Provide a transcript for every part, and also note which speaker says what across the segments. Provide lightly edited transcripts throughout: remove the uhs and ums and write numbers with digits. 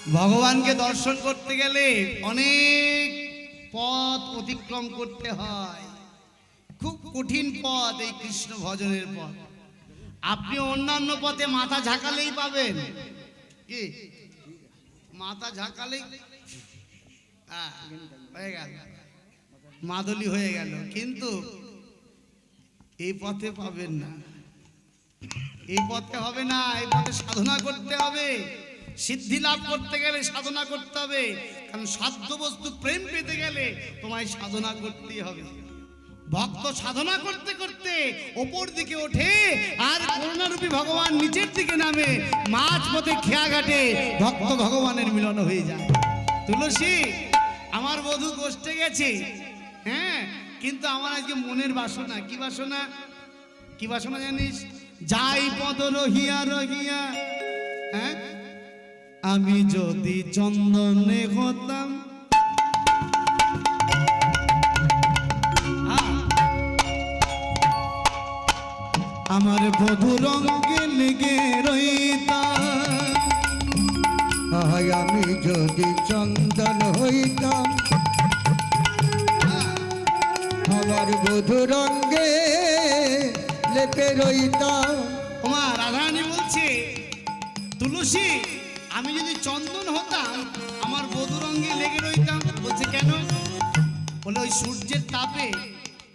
Speaker 1: ভগবানকে দর্শন করতে গেলে অনেক পথ অতিক্রম করতে হয়, খুব কঠিন পথ এই কৃষ্ণ ভজনের পথ। আপনি অন্যান্য পথে মাথা ঝাঁকালেই পাবেন, কি মাথা ঝাঁকালেই হয়ে গেল, মাদলি হয়ে গেল, কিন্তু এই পথে পাবেন না, এই পথে হবে না। এই পথে সাধনা করতে হবে, সিদ্ধি লাভ করতে গেলে সাধনা করতে হবে, কারণ সাধ্য বস্তু প্রেম পেতে গেলে তোমায় সাধনা করতেই হবে। ভক্ত সাধনা করতে করতে ওপর দিকে ওঠে, আর করুণারূপী ভগবান নিচের দিকে নামে, মাঝ পথে খেয়া ঘাটে ভক্ত ভগবানের মিলন হয়ে যায়। তুলসী, আমার বধূ কষ্টে গেছে, হ্যাঁ, কিন্তু আমার আজকে মনের বাসনা। কি বাসনা? কি বাসনা জানিস? যাই পদ রহিয়া রহিয়া, হ্যাঁ, আমি যদি চন্দনে হতাম, আমার বধূ রঙে লেগে রইতাম,
Speaker 2: আমি যদি চন্দন হইতাম, আমার বধূ রঙ্গে লেপে রইতাম।
Speaker 1: ওমা রাধারানী বলছে, তুলসী, আমি যদি চন্দন হতাম আমার বধূ রঙে লেগে রইতাম। বলছে কেন? বলে ওই সূর্যের তাপে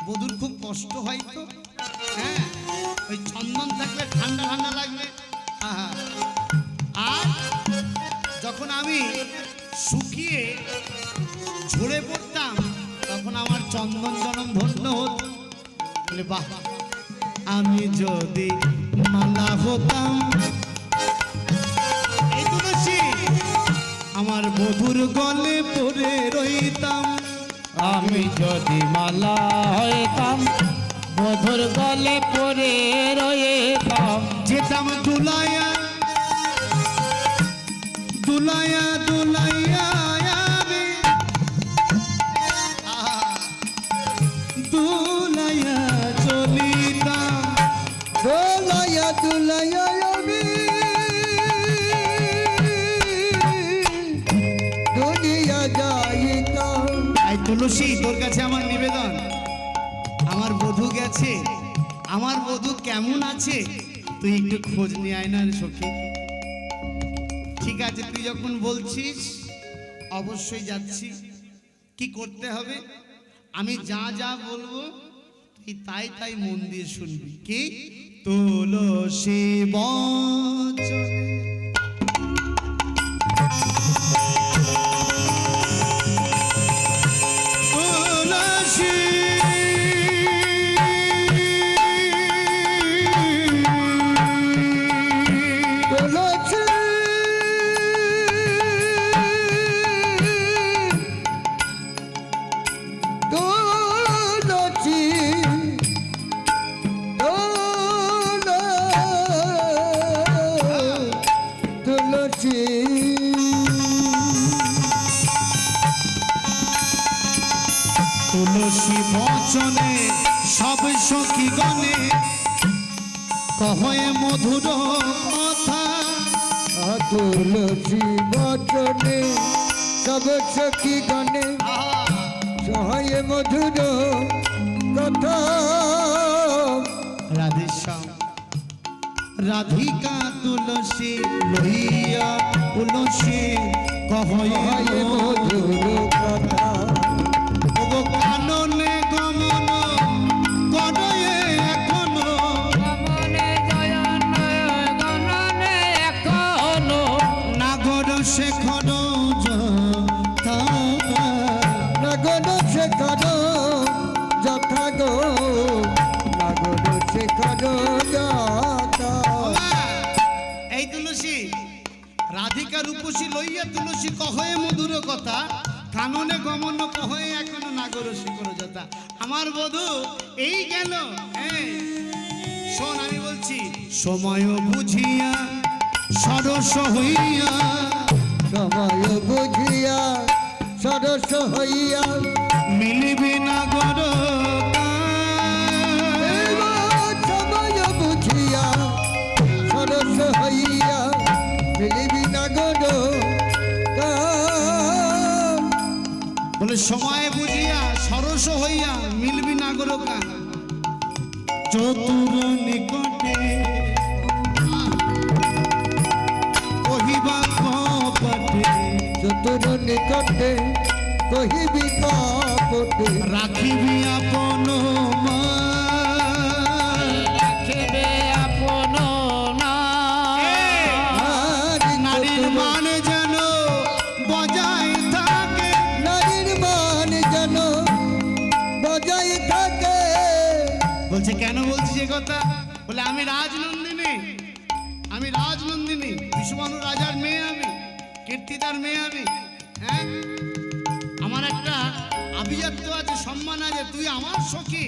Speaker 1: বধূর খুব কষ্ট হয় তো, হ্যাঁ, ওই চন্দন থাকলে ঠান্ডা ঠান্ডা লাগবে। আর যখন আমি শুকিয়ে ঝরে পড়তাম তখন আমার চন্দন জনম ধন্য হতো। বলে বাহ, আমি যদি মালা হতাম, এই তুলসী, আমার বধুর গলে পড়ে রইতাম।
Speaker 3: আমি যদি মালা হইতাম, বধুর গলে পড়ে রইতাম,
Speaker 1: যেতাম দুলাইয়া দুলাইয়া দুলাইয়া, আমি দুলাইয়া চলিতাম,
Speaker 2: দোলাইয়া দুলাইয়া আমি দুনিয়া যাইতাম।
Speaker 1: এই তুলসী, তোর কাছে আমার নিবেদন, আমার বধূ গেছে, আমার বধূ কেমন আছে তুই একটু খোঁজ নিয়ে আয় না রে সখী। ঠিক আছে, তুই যখন বলছিস অবশ্যই যাচ্ছি। কি করতে হবে? আমি যা যা বলবো তুই তাই তাই মন দিয়ে শুনবি। কি? তুলসী বচনে তুলসী
Speaker 2: তুলসী তুলসী তুলসী
Speaker 1: তুলসী বচনে সব সখী গণে কহে মধুর কথা,
Speaker 2: তুলসী বচনে সব সখী গণে সহায় মধুর কথা।
Speaker 1: রাধেশ্যাম রাধিকা তুলসী লইয়া তুলসী কহে
Speaker 2: মধুর কথা।
Speaker 1: ওগো কাননে গমন করে এখনো,
Speaker 3: গমনে জয়নে গণনে এখনো,
Speaker 1: নাগর শেখর যথা,
Speaker 2: নাগর শেখর যথা গো, নাগর শেখর যথা।
Speaker 1: এই তুলসী, রাধিকা রূপসী লইয়া তুলসী কহে মধুর কথা, কাননে গমন কহে এখনো নাগর শেখর যথা। আমার বধূ এই গেল, হ্যাঁ, শোন আমি বলছি, সময় বুঝিয়া সরস হইয়া,
Speaker 2: সময় বুঝিয়া সরস হইয়া
Speaker 1: মিলিবি নাগর
Speaker 2: সময় বুঝিয়া সরস হইয়া মিলিবি নাগর কাম
Speaker 1: বলে সময় বুঝিয়া সরস হইয়া মিলবি না গরো কান। চতুর নিকটে কহিবা কপটে,
Speaker 2: চতুর নিকটে কহিবি কপটে,
Speaker 1: রাখিবি আপন মান।
Speaker 3: রাখিবে আপন
Speaker 1: নারীর মান যেন বজায় থাকে,
Speaker 2: নারীর মান যেন বজায় থাকে।
Speaker 1: বলছে কেন বলছি যে কথা? বলে আমি রাজনন্দিনী, আমি রাজনন্দিনী, বিশ্ববানু রাজার মেয়ে, আমি কীর্তিদার মেয়ে, আমি হ্যাঁ আমার একটা আভিজাত্য আছে, সম্মান আছে, তুই আমার সখী,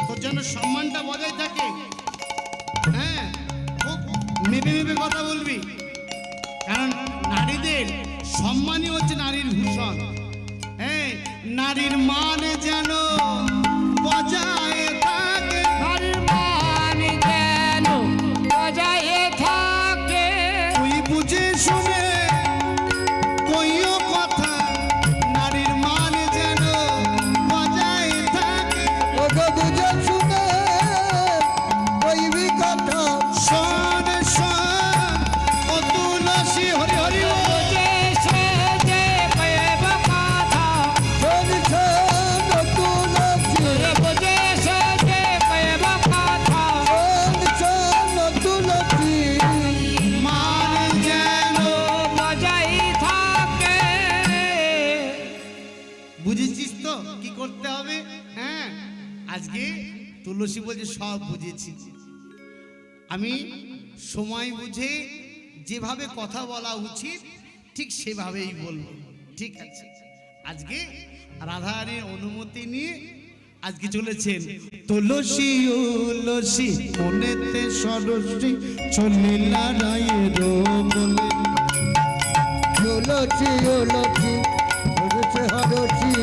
Speaker 1: তোর জন্য সম্মানটা বজায় থাকে। হ্যাঁ খুব মেপে মেপে কথা বলবি, কারণ নারীদের সম্মানই হচ্ছে নারীর ভূষণ। হ্যাঁ নারীর মান যেন বজায় থাকে,
Speaker 3: নারীর মান যেন বজায় থাকে।
Speaker 1: তুই বুঝে শুনে কইও কথা, নারীর মান যেন বজায় থাকে।
Speaker 2: ওগো বুঝে শুনে কইবি কথা,
Speaker 1: শোন শোন ও তুলসী, হরি হরি বল।
Speaker 3: বুঝে সেজে কইব কথা,
Speaker 2: শোন শোন তুলসী,
Speaker 3: বুঝে সেজে কইব কথা।
Speaker 2: শোন শোন তুলসী,
Speaker 1: মান যেন
Speaker 3: বজায় থাকে।
Speaker 1: বুঝেছিস তো কি করতে হবে? হ্যাঁ আজকে তুলসী বলছে সব বুঝেছি, আমি সময় বুঝে যেভাবে কথা বলা উচিত ঠিক সেভাবেই বলবো। ঠিক আছে, আজকে রাধারানীর অনুমতি নিয়ে আজকে চলেছেন তুলসী উলসী মনেতে সরসী চলিলা রায়ের বলে।
Speaker 2: তুলসী উলসী হরসে হরসি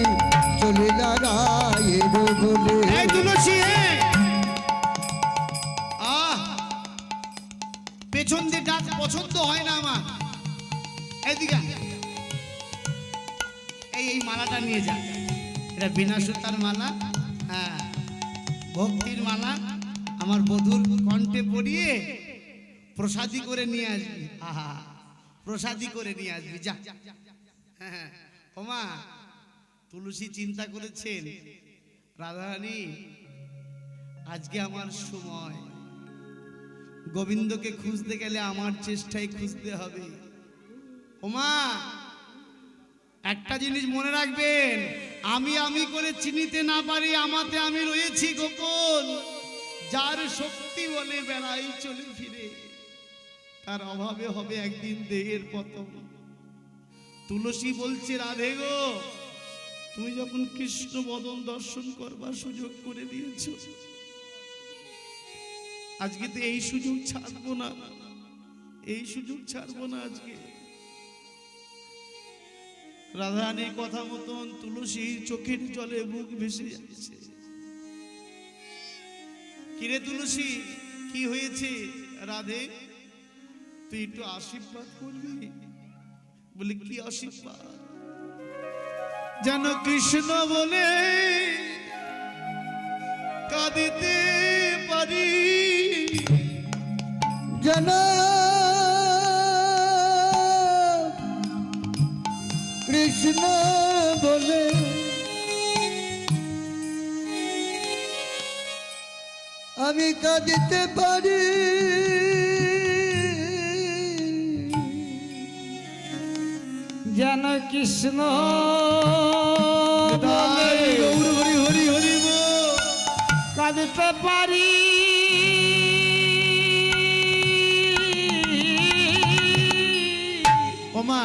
Speaker 2: চলিলা রায়ের বলে।
Speaker 1: এই তুলসী পেছন দিয়ে ডাক পছন্দ হয় না আমার, এইদিকে এই মালাটা নিয়ে যা, এটা বিনা সুতার মালা, হ্যাঁ ভক্তির মালা, আমার বধূর কণ্ঠে পরিয়ে প্রসাদী করে নিয়ে আসবি। আহা প্রসাদী করে নিয়ে আসবি, যা। হ্যাঁ ওমা তুলসী চিন্তা করেছেন, রাধারানী আজকে আমার সময়, গোবিন্দকে খুঁজতে গেলে আমার চেষ্টায় খুঁজতে হবে। ওমা একটা জিনিস মনে রাখবেন, আমি আমি করে চিনিতে না পারি আমাতে আমি রয়েছি গোপন, যার শক্তি বলে বেড়াই চলে ফিরে, তার অভাবে হবে একদিন দেহের পতন। তুলসী বলছে রাধে গো, তুমি যখন কৃষ্ণ বদন দর্শন করবার সুযোগ করে দিয়েছ, আজকে তো এই সুযোগ ছাড়বো না, এই সুযোগ ছাড়বো না আজকে। রাধারানীর কথা মতন তুলসীর চোখের জলে মুখ ভেসে যাচ্ছে। কিরে তুলসী কি হয়েছে? রাধে তুই একটু আশীর্বাদ করবি। বলে কি আশীর্বাদ? যেন কৃষ্ণ বলে কাঁদিতে পারি,
Speaker 2: যেন কৃষ্ণ বলে আমি কাঁদিতে পারি,
Speaker 3: যেন কৃষ্ণ
Speaker 1: তাই গৌর হরি হরি হরি বল।
Speaker 3: কাঁদতে পারি।
Speaker 1: ওমা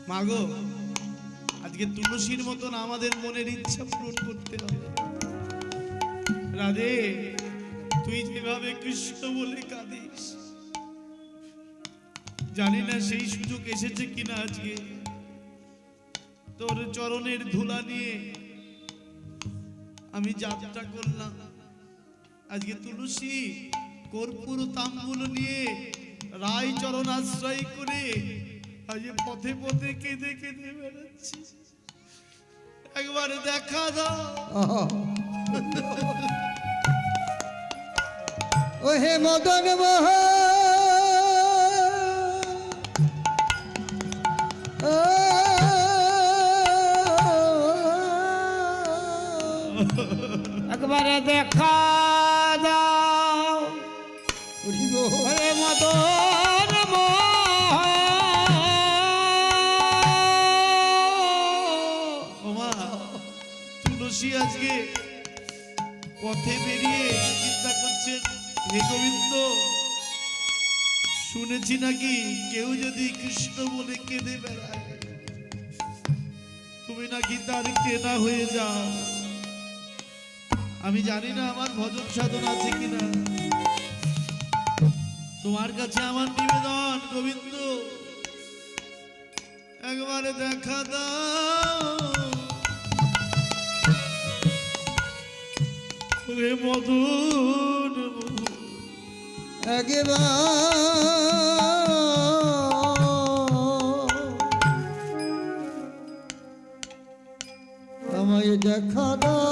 Speaker 1: মাগো, আজকে তুলসীর মতন আমাদের মনের ইচ্ছা পূরণ করতে হবে। রাধে তুই যেভাবে কৃষ্ণ বলে কাঁদিস, জানি না সেই সুযোগ এসেছে কিনা আজকে তোর চরণের ধুলা নিয়ে আমি যাত্রা করলাম। আজকে তুলসী কর্পূর তাম্বুল নিয়ে রায় চরণ আশ্রয় করে আজ পথে পথে কেঁদে কেঁদে বেড়াচ্ছি, একবার দেখা দাও।
Speaker 2: ও হে মদন
Speaker 3: একবারে দেখা দাও হে মদন
Speaker 1: ওমা, তুলসী আজকে পথে বেরিয়ে চিন্তা করছে, হে গোবিন্দ, শুনেছি নাকি কেউ যদি কৃষ্ণ বলে কেঁদে বেড়ায়, তুমি নাকি তার কেনা হয়ে যাও। আমি জানি না আমার ভজন সাধন আছে কিনা, তোমার কাছে আমার নিবেদন, গোবিন্দ একবারে দেখা দাও। হে মধুর
Speaker 2: আমায় দেখা দাও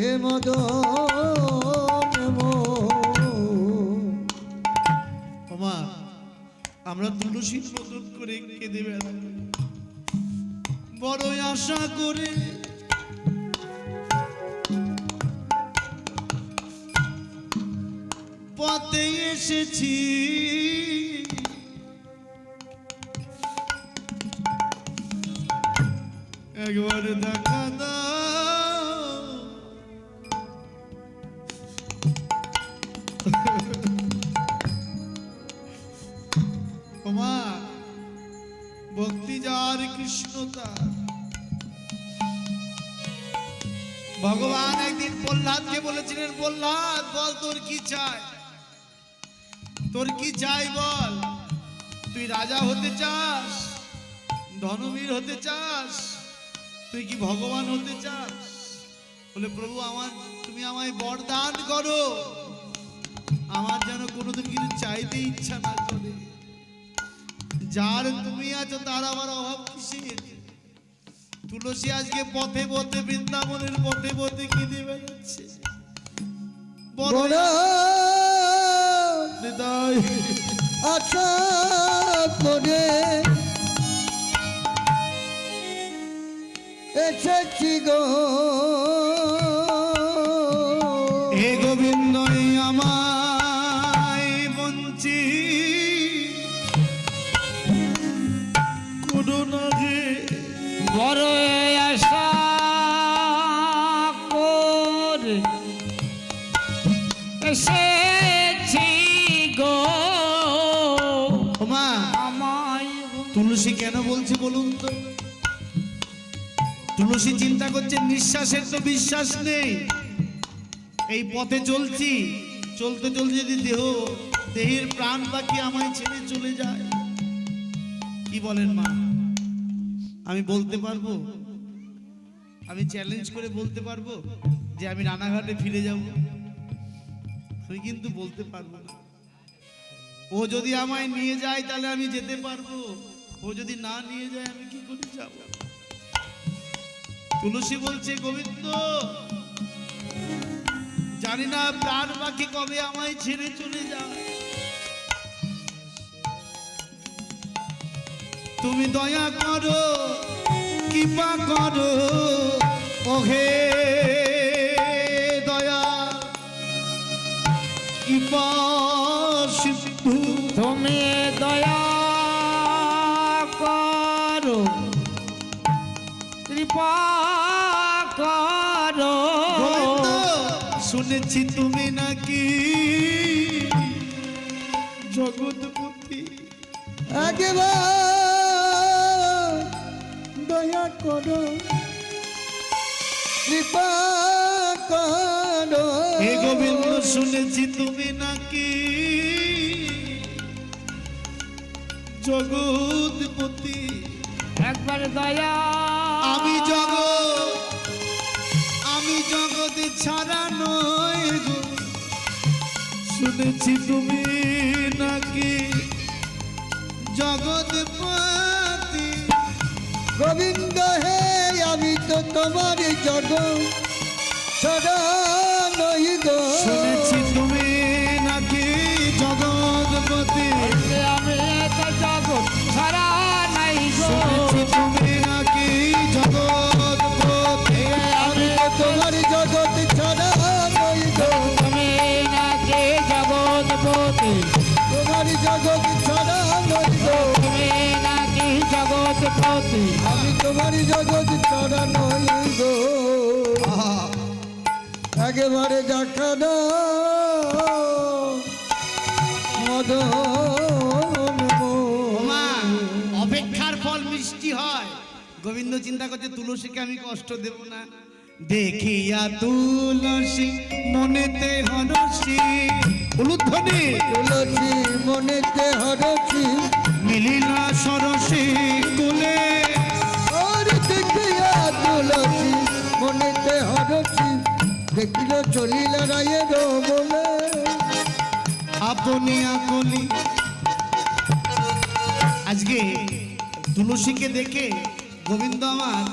Speaker 2: হে মদন
Speaker 1: ওমা, আমরা তুলসীর মতন করে কেঁদে বেড়াই, বড়ই আশা করে পথে এসেছি, একবার দেখা দাও। ওমা, ভক্তি যার কৃষ্ণ তার। ভগবান একদিন প্রহ্লাদকে বলেছিলেন, প্রহ্লাদ বল তোর কি চাই, তোর কি চাই বল, তুই রাজা হতে চাস, ধনবীর হতে চাস, তুই কি ভগবান হতে চাস? বলে প্রভু আমার, তুমি আমায় বরদান করো, আমার যেন কোনোদিন কিছু চাইতে ইচ্ছা না করে, যার তুমি আছো তার আমার অভাব কিসের? তুলসী আজকে পথে পথে, বৃন্দাবনের পথে পথে কেঁদে বেড়াচ্ছে, বড়
Speaker 2: বড়
Speaker 1: হৃদয়
Speaker 2: আশা করে এসেছি গো
Speaker 1: হে গোবিন্দ আমায় বঞ্চি করো না রে,
Speaker 3: বড় আশা করে এসেছি গো
Speaker 1: ওমা,
Speaker 3: আমায়
Speaker 1: তুলসী কেন বলছে বলুন তো? তুলসী চিন্তা করছে নিঃশ্বাসের তো বিশ্বাস নেই, এই পথে চলছি, চলতে চলতে যদি দেহের প্রাণ বাকি আমায় ছেড়ে চলে যায়, কি বলেন মা? আমি বলতে পারবো, আমি চ্যালেঞ্জ করে বলতে পারবো যে আমি রানাঘাটে ফিরে যাব? আমি কিন্তু বলতে পারবো না। ও যদি আমায় নিয়ে যায় তাহলে আমি যেতে পারবো, ও যদি না নিয়ে যায় আমি কি করে যাব? তুলসী বলছে, গোবিন্দ জানি না প্রাণ বাকি কবে আমায় ছেড়ে চলে যায়, তুমি দয়া করো, কৃপা করো, ওহে দয়া কৃপা সিন্ধু,
Speaker 3: তুমি দয়া করো, কৃপা করো।
Speaker 1: গোবিন্দ, শুনেছি তুমি নাকি জগৎপতি,
Speaker 2: একবার দয়া করো, কৃপা করো।
Speaker 1: হে গোবিন্দ, শুনেছি তুমি নাকি জগৎপতি,
Speaker 3: একবার দয়া
Speaker 1: আমি জগৎ জগৎ ছাড়া নয় গো, শুনেছি তুমি নাকি জগৎপতি।
Speaker 2: গোবিন্দ হে আমি তো তোমার জগৎ ছাড়া নই গো,
Speaker 1: শুনেছি তুমি নাকি জগৎপতি।
Speaker 3: আমি তো জগৎ ছাড়া নাই গো,
Speaker 1: শুনেছি তুমি নাকি জগৎপতি।
Speaker 2: আমি তো তোমার জগৎ ছাড়া নই গো,
Speaker 3: তুমি নাকি জগৎপতি,
Speaker 2: তোমার জগৎ ছাড়া নই গো,
Speaker 3: তুমি নাকি জগৎপতি।
Speaker 2: আমি তোমার জগৎ ছাড়া নই গো।
Speaker 1: আহা,
Speaker 2: একেবারে দেখা দাও মদন
Speaker 1: ওমা, অপেক্ষার ফল মিষ্টি হয়। গোবিন্দ চিন্তা করছে তুলসীকে আমি কষ্ট দেব না। দেখিয়া তুলসী মনেতে হরসি, উলুধ্বনি
Speaker 2: তুলসী মনেতে হরছি,
Speaker 1: মিলিল সরসী কুলে।
Speaker 2: আর দেখিয়া তুলসী মনেতে হরছি, দেখিল চলিল রায়ের বলে।
Speaker 1: আপনি আকলি। আজকে তুলসীকে দেখে গোবিন্দ আমার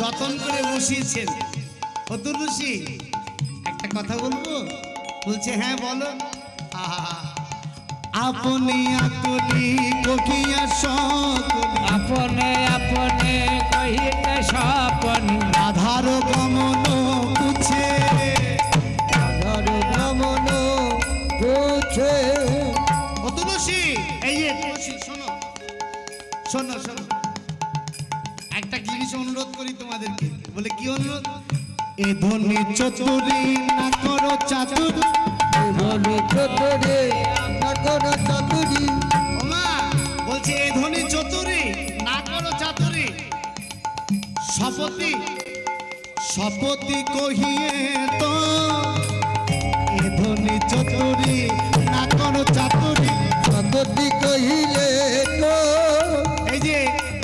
Speaker 1: যতন করে বসিয়েছেন। ও তুলসী, একটা কথা বলবো? বলছে হ্যাঁ বলো। আহা, আপনি আকলি কহিয়া সকলি,
Speaker 3: আপনে আপনে কহিতে স্বপন,
Speaker 1: আধার গমন পুছে।
Speaker 2: আধার ভ্রমণ পৌঁছে।
Speaker 1: ও তুলসী, এই যে তুলসী শোনো শোনো শোনো, একটা জিনিস অনুরোধ করি তোমাদেরকে। বলে কি অনুরোধ? এ ধনী চতুরী না করো চাতুর।
Speaker 2: বলে চতুরে না কোনো চাতুরি,
Speaker 1: ওমা বলছে এ ধনী চতুরী না করো চাতুরী। শপথি শপথি কহিয়ে তো এ ধনী চতুরী না করো চাতুরী।
Speaker 2: ভগতি কহিলে তো
Speaker 1: এই যে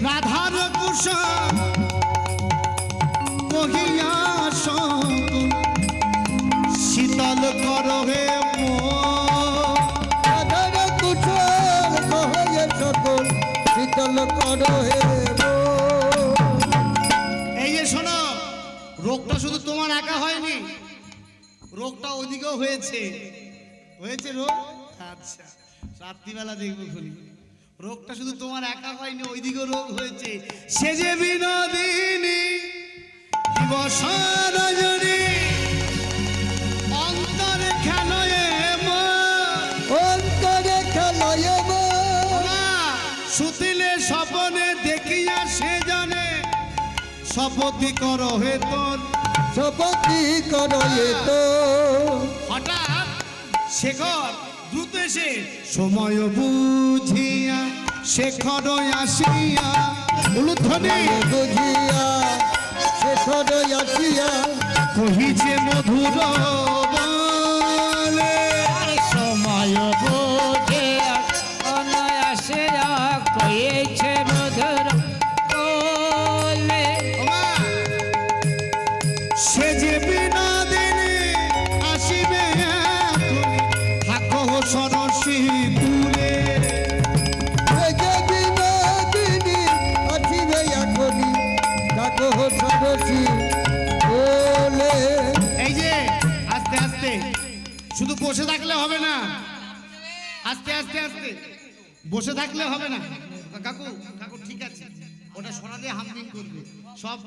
Speaker 1: রাধার কুশল কহিয়া সকল, শীতল কর হে মন।
Speaker 2: রাধার কুশল কহে সকল, শীতল কর হে মন।
Speaker 1: এই যে শোনো, রোগটা শুধু তোমার একা হয়নি, রোগটা ওদিকেও হয়েছে। হয়েছে রোগ? আচ্ছা, রাত্রিবেলা দেখবো খুলি। রোগটা শুধু তোমার একা হয়নি, ওইদিকেও রোগ হয়েছে। সে যে বিনোদিনী দিবস রজনী, অন্তরে খেলয়ে মন।
Speaker 2: অন্তরে খেলায় মন,
Speaker 1: সুতিলে স্বপনে দেখিয়া সে জানে, শপথি কর হে তোর।
Speaker 2: শপথি করয়ে তো।
Speaker 1: হঠাৎ শেখর দ্রুত এসে সময় বুঝিয়া শেখর আসিয়া, উলুধ্বনি
Speaker 2: বুঝিয়া শেখর আসিয়া,
Speaker 1: কহিছে মধুর বলে।
Speaker 3: আর সময় বোঝে অনায়াসে কয়েছে মধুর বলে।
Speaker 1: ওমা, সে যে বিনোদিনী আসিবে এখনি, থাকো সরসী দূরে।
Speaker 2: এই যে বিনোদিনী আসিবে এখনি, ডাকো সরসী বলে।
Speaker 1: এই যে আস্তে আস্তে, শুধু বসে থাকলে হবে না, আস্তে আস্তে আস্তে বসে থাকলে হবে না। কাকু কাকু ঠিক আছে, ওটা সোনা দিয়ে হামদিং করবে, সব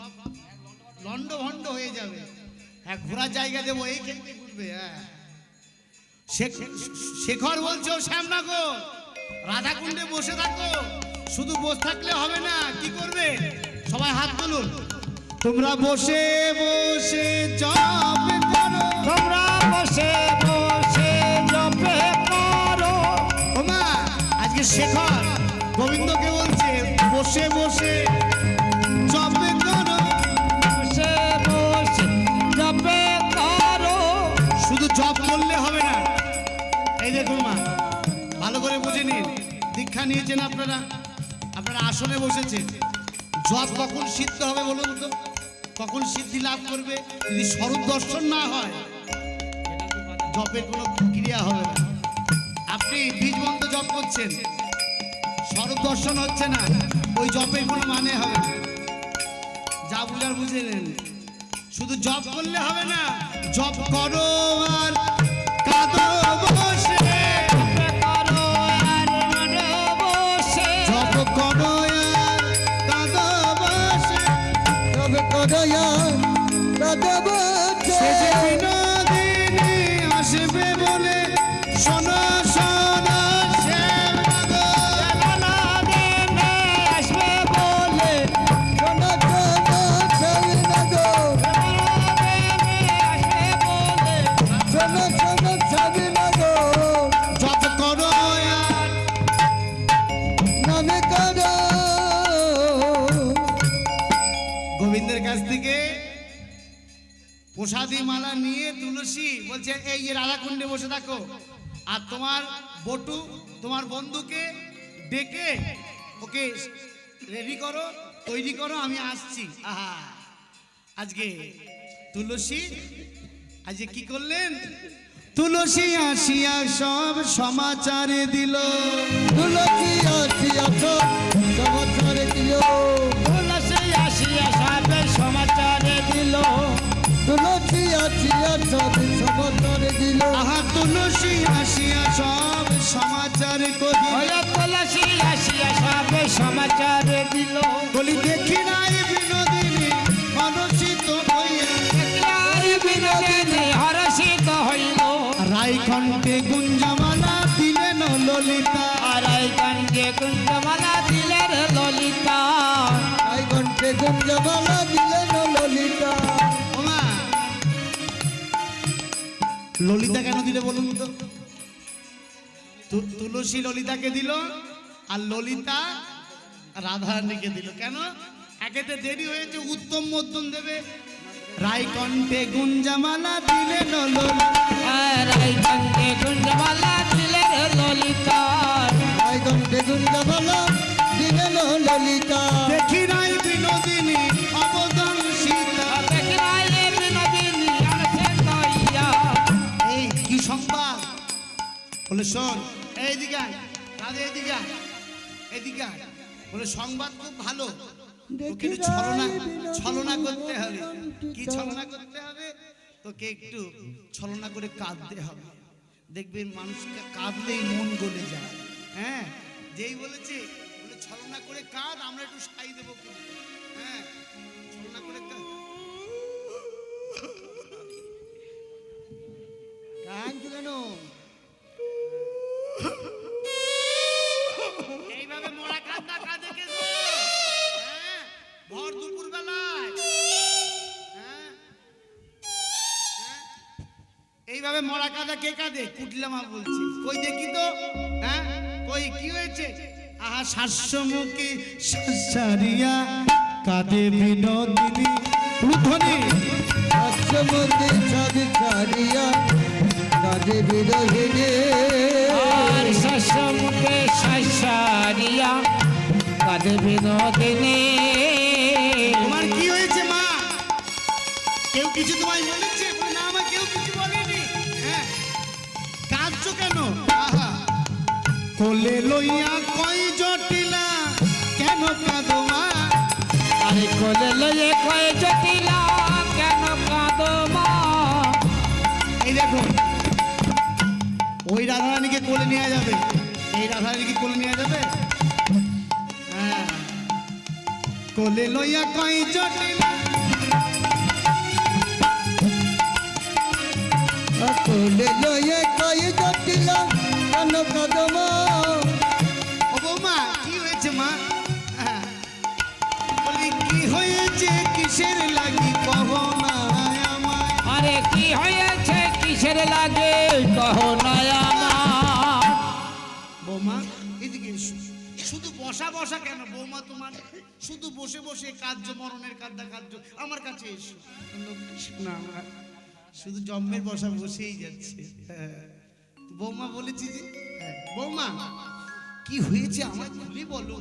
Speaker 1: লন্ড ভন্ড হয়ে যাবে। হ্যাঁ, ঘোরার জায়গা দেবো, এই ক্ষেত্রে ঘুরবে। হ্যাঁ, শেখর বলছো শ্যামনা গো, রাধাকুণ্ডে বসে থাকো। শুধু বসে থাকলে হবে না, কি করবে? সবাই হাত তুলুন। তোমরা বসে বসে জপ করো।
Speaker 3: তোমরা বসে বসে জপে করো।
Speaker 1: ওমা, আজকে শেখর গোবিন্দকে বলছে বসে বসে জপ করো।
Speaker 3: বসে বসে জপে করো।
Speaker 1: শুধু জপ করলে হবে না। এই দেখুন মা, ভালো করে বুঝে নিন। দীক্ষা নিয়েছেন আপনারা, আপনারা আসনে বসেছেন। জপ কখন সিদ্ধ হবে বলুন তো? কখন সিদ্ধি লাভ করবে? যদি স্বরূপ দর্শন না হয় জপের কোনো ক্রিয়া হবে না। আপনি বীজ মন্ত্র জপ করছেন, স্বরূপ দর্শন হচ্ছে না, ওই জপের কোনো মানে হবে না। যা বুঝার বুঝে নেন। শুধু জপ করলে হবে না, জপ করো আর কাঁদো বসে, জপ করো আর কাঁদো বসে,
Speaker 2: তবে করয়া কাঁদব
Speaker 1: সে যে বিনোদিনী আসবে বলে শোনো শোনো সে মাগো।
Speaker 3: আসবে বলে
Speaker 2: শোনো শোনো ছবি লাগো,
Speaker 3: আসবে বলে
Speaker 2: শোনো শোনো ছবি লাগো,
Speaker 1: জপ করো আর
Speaker 2: নামে করো।
Speaker 1: গোবিন্দের কাছ থেকে প্রসাদী মালা নিয়ে তুলসী বলছে এই যে রাধাকুণ্ডে বসে থাকো, আর তোমার বটু তোমার বন্ধুকে ডেকে ওকে রেডি করো, তৈরি করো, আমি আসছি। আহা, আজকে তুলসী আজকে কি করলেন? তুলসী আসিয়া সব সমাচার দিল,
Speaker 2: তুলসী আসিয়া সব সমাচার দিল,
Speaker 3: তুলসী আসিয়া সবে সমাচারে দিল,
Speaker 2: তুলসী আসিয়া সব সমাচার দিল,
Speaker 1: আহা তুলসী আসিয়া সব সমাচার কহিল।
Speaker 3: ওই তুলসী আসিয়া সবে সমাচারে দিল,
Speaker 1: বলি দেখি নাই বিনোদিনী অনুচিত হইয়া,
Speaker 3: দেখলাই বিনোদিনী হরষিত হইল,
Speaker 1: রায়কণ্ঠে গুঞ্জমালা দিলেন ললিতা,
Speaker 3: আর এই গঞ্জে কুঞ্জমালা দিলের ললিতা,
Speaker 2: আই ঘন্টে গুঞ্জমালা দিলেন ললিতা।
Speaker 1: ওমা ললিতা কেন দিলে বলুন তো? তুলসী ললিতাকে দিল আর ললিতা রাধারানীকে দিল কেন? একেতে দেরি হয়েছে, উত্তম মধ্যম দেবে। রায়কণ্ঠে গুঞ্জমালা দিলেন ললিতা,
Speaker 3: আর এই গঞ্জে কুঞ্জমালা দিলের ললিতা,
Speaker 2: আই ঘন্টে গুঞ্জমালা দিলেন ললিতা।
Speaker 1: দেখি নাই বিনোদিনী অবদান সীতা।
Speaker 3: দেখলাই বিনোদিনী হরষিত হইয়া,
Speaker 1: এই কি সংবাদ? বলে শোন, এইদিকে আয়, রাধে এইদিকে আয়, এইদিকে আয়। বলে সংবাদ খুব ভালো, তোকে একটু ছলনা করতে হবে। কি ছলনা করতে হবে? তোকে একটু ছলনা করে কাঁদতে হবে। দেখবেন মানুষকে কাঁদলেই মন গলে যায়। হ্যাঁ, যেই বলেছে বলে ছলনা করে কাঁদ, আমরা একটু সাই দেবো কিন্তু। হ্যাঁ, ছলনা করে কাঁদ।
Speaker 2: কাঁদছো কেন?
Speaker 1: এইভাবে মরা কাঁদা কাঁদে কে গো? হ্যাঁ, ভর দুপুর বেলায়। হ্যাঁ, হ্যাঁ, এইভাবে মরা কাঁদা কে কাঁদে? কুটলামা বলছে, কই দেখি তো। হ্যাঁ, কই কি হয়েছে? আহা শাস্যমুখী শাসারিয়া কাঁদে বিনোদিনী রুধনী।
Speaker 2: আশ্রমতে ছবি ছাড়িয়া কাজে বিরোহিনী,
Speaker 3: আর শশমুখে শশারিয়া কাঁদে বিনোদিনী।
Speaker 1: তোমার কি হয়েছে মা? কেউ কিছু তোমায় বলেছে? বলে, না আমার কেউ কিছু বলেনি। হ্যাঁ, কাঁদছো কেন? আহা, কোলে লইয়া কই জটিলা কেন কাঁদো মা?
Speaker 3: আরে কোলে লয়ে কয়ে জটিলা কেন কাঁদো মা?
Speaker 1: এই দেখো, ওই রাধারানীকে কোলে নেওয়া যাবে, এই রাধারানীকে কোলে নেওয়া যাবে? হ্যাঁ, কোলে লইয়া কই জটিলা,
Speaker 2: কোলে লয়ে কই জটিলা কেন কদম,
Speaker 1: ও বৌমা কি হয়েছে মা? হ্যাঁ, বলি কি হয়েছে কিসের লাগি কহ না আমায়।
Speaker 3: আরে কি হয়েছে কিসের লাগে কহ না আমার?
Speaker 1: বৌমা এদিকে এসো। শুধু বসা বসা কেন বৌমা তোমার? শুধু বসে বসে কার্য মরণের কাদ্দা কার্য। আমার কাছে এসো। না না, শুধু জন্মের বসা বসেই যাচ্ছে। হ্যাঁ, বৌমা বলেছি যে হ্যাঁ, বৌমা কি হয়েছে আমার খুলে বলো।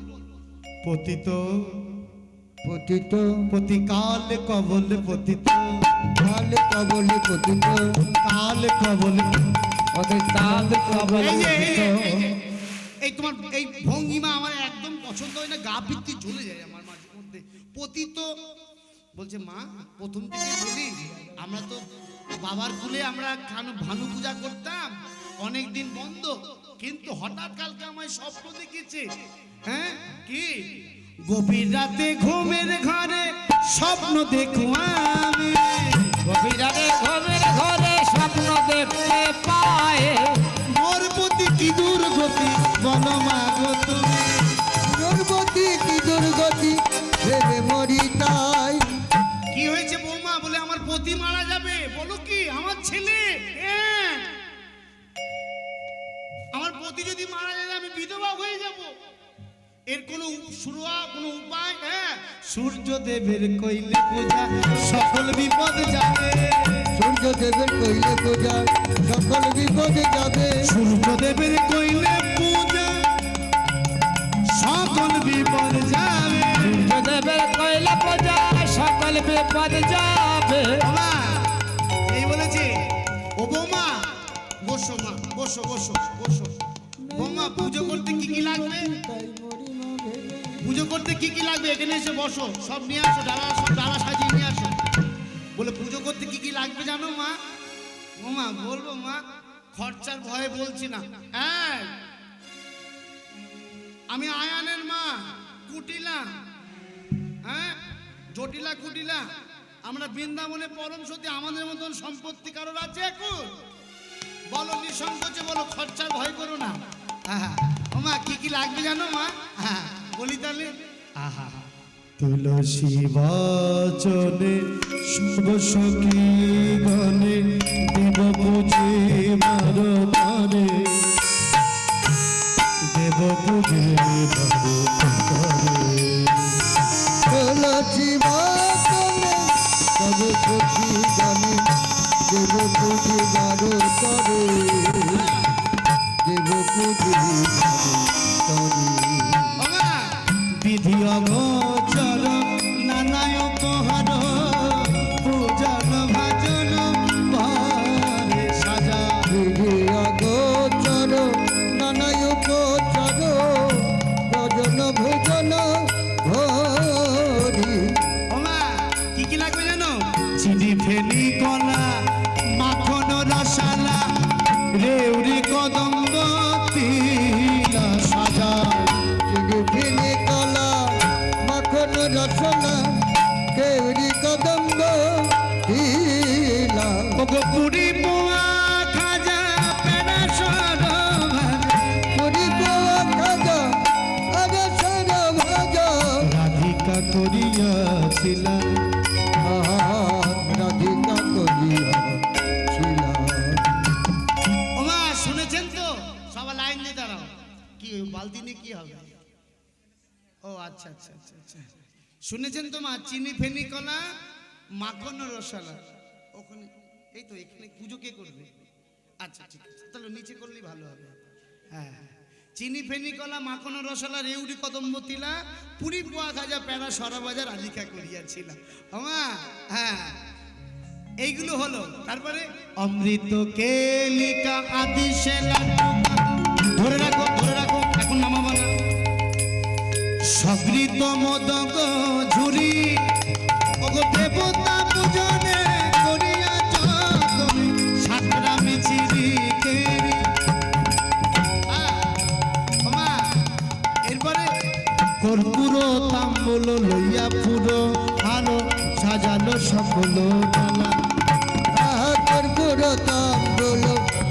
Speaker 1: পতিত
Speaker 2: পতিত
Speaker 1: প্রতিকাল কবল পতিত,
Speaker 2: কাল কবলে পতিত
Speaker 1: কাল কবল।
Speaker 3: ওদের তাল কবল
Speaker 1: এই যে, এই তোমার এই ভঙ্গিমা আমার একদম পছন্দ হয় না, গা ভিত্তি ঝুলে যায় আমার মাঝে মধ্যে। পতিত বলছে মা, প্রথম থেকে বলি আমরা তো বাবার কুলে আমরা ভানু পূজা করতাম, অনেক দিন বন্ধ, কিন্তু হঠাৎ কালকে আমায় স্বপ্ন দেখেছে। হ্যাঁ কি? গভীর রাতে ঘুমের ঘরে স্বপ্ন দেখো আমি,
Speaker 3: গভীরাতে ঘরের ঘরে স্বপ্ন দেখতে পায়।
Speaker 1: মোর প্রতি কি দুর্গতি বলো মা গো তুমি।
Speaker 2: দুর্গতি কি দুর্গতি ভেবে মরি তাই।
Speaker 1: কি হয়েছে বৌমা? বলে আমার পতি মারা যাবে। বলো কি? আমার ছেলে, হ্যাঁ, আমার পতি যদি মারা যায় আমি বিধবা হয়ে যাব। এর কোনো শুরুয়া কোনো উপায়? হ্যাঁ, সূর্য দেবের কইলে পূজা সকল বিপদ যাবে।
Speaker 2: সূর্য দেবের কইলে পূজা সকল বিপদে যাবে।
Speaker 1: সূর্য দেবের কইলে পূজা সকল বিপদ যাবে।
Speaker 3: দেবের কইলা পূজা সকল বিপদ যাবে।
Speaker 1: বাবা এই বলেছে। ও বৌমা বসো, মা বসো বসো বসো। বৌমা পুজো করতে কি কি লাগবে? পুজো করতে কি কি লাগবে? এখানে এসে বসো, সব নিয়ে আসো, সব ডালা সাজিয়ে নিয়ে আসো। বলে পুজো করতে কি কি লাগবে জানো মা? ও মা বলবো মা, খরচার ভয়ে বলছি না। হ্যাঁ, আমি আয়ানের মা কুটিলা, হ্যাঁ জটিলা কুটিলা, আমরা বৃন্দাবনে পরম সতী। আমাদের মতন সম্পত্তি কারোর আছে এখন? বলো নিঃসংকোচে বলো, খরচার ভয় করো না। হ্যাঁ ও মা কি কি লাগবে জানো মা? হ্যাঁ বলি তাহলে। আহা, তুলসী বচনে শুভ সখী গণে দেব পুজে মারতারে, দেব পুজে মারতারে।
Speaker 2: তুলসী বাতনে সব সখী গানে দেব পুজে গারো করে, দেব পুজে গারো করে।
Speaker 1: বিধি অগোচর নানায়ক হার, পূজন ভাজন ঘরে সাজা।
Speaker 2: বিধি অগোচর নানায়ক চর ভজন ভোজন ঘরি।
Speaker 1: ওমা কি কি লাগবে জানো? চিনি ফেনি কলা মাখন রসালা, রেউরি কদম্ব তিলা সাজা।
Speaker 2: ফিরে কলা মাখন রসনা কেউরি কদম্ব তিলা।
Speaker 1: ওগো পুরি পোয়া খাজা পেনা সর ভাজা,
Speaker 2: পুরি পোয়া খাজা অবসর ভাজ।
Speaker 1: রাধিকা করিয়াছিলা,
Speaker 2: রাধিকা করিয়াছিলা।
Speaker 1: ওমা শুনেছেন তো? সবাই লাইন দিয়ে দাঁড়াও। কি বালতি নিয়ে কি হবে? ও আচ্ছা আচ্ছা আচ্ছা আচ্ছা, শুনেছেন তো মা? চিনি ফেনি কলা মাখন রসালা, ওখানে এই তো এখানে পুজো কে করবে? আচ্ছা ঠিক আছে, তাহলে নিচে করলেই ভালো হবে। হ্যাঁ, চিনি ফেনি কলা মাখন রসালা, রেউড়ি কদম্ব তিলা, পুরি পোয়া খাজা প্যারা সরা বাজার রাধিকা করিয়াছিলা। ওমা হ্যাঁ এইগুলো হলো। তারপরে অমৃত কেলিকা আদি সেলা, ধরে রাখো ধরে রাখো, এখন নামাবো না। সগৃত মোদক ঝুরি, ওগো দেবতা পূজনে করিয়া যতনে, সাতরা মিছিরি কেরি। এরপরে কর্পূর তাম্বুল লইয়া পুরো আলো সাজালো সকল ডালা।
Speaker 2: কর্পূর তাম্বুল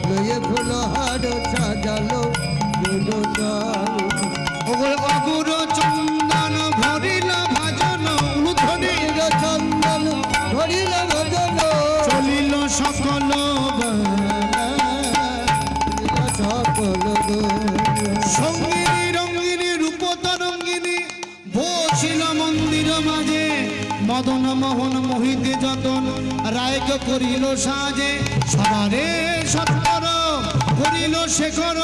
Speaker 2: লয়ে ফুল হার সাজালো
Speaker 1: অগুর চন্দন ভরিল ভজন উধনে,
Speaker 2: চন্দন ধরিল ভজন
Speaker 1: চলিল সকল
Speaker 2: সকল
Speaker 1: সঙ্গিনী রঙ্গিনী রূপ তরঙ্গিনী বসিল মন্দির মাঝে, মদন মোহন মোহিতে যতন রায়ক করিল সাজে। সবারে সত্তর করিল শেখর,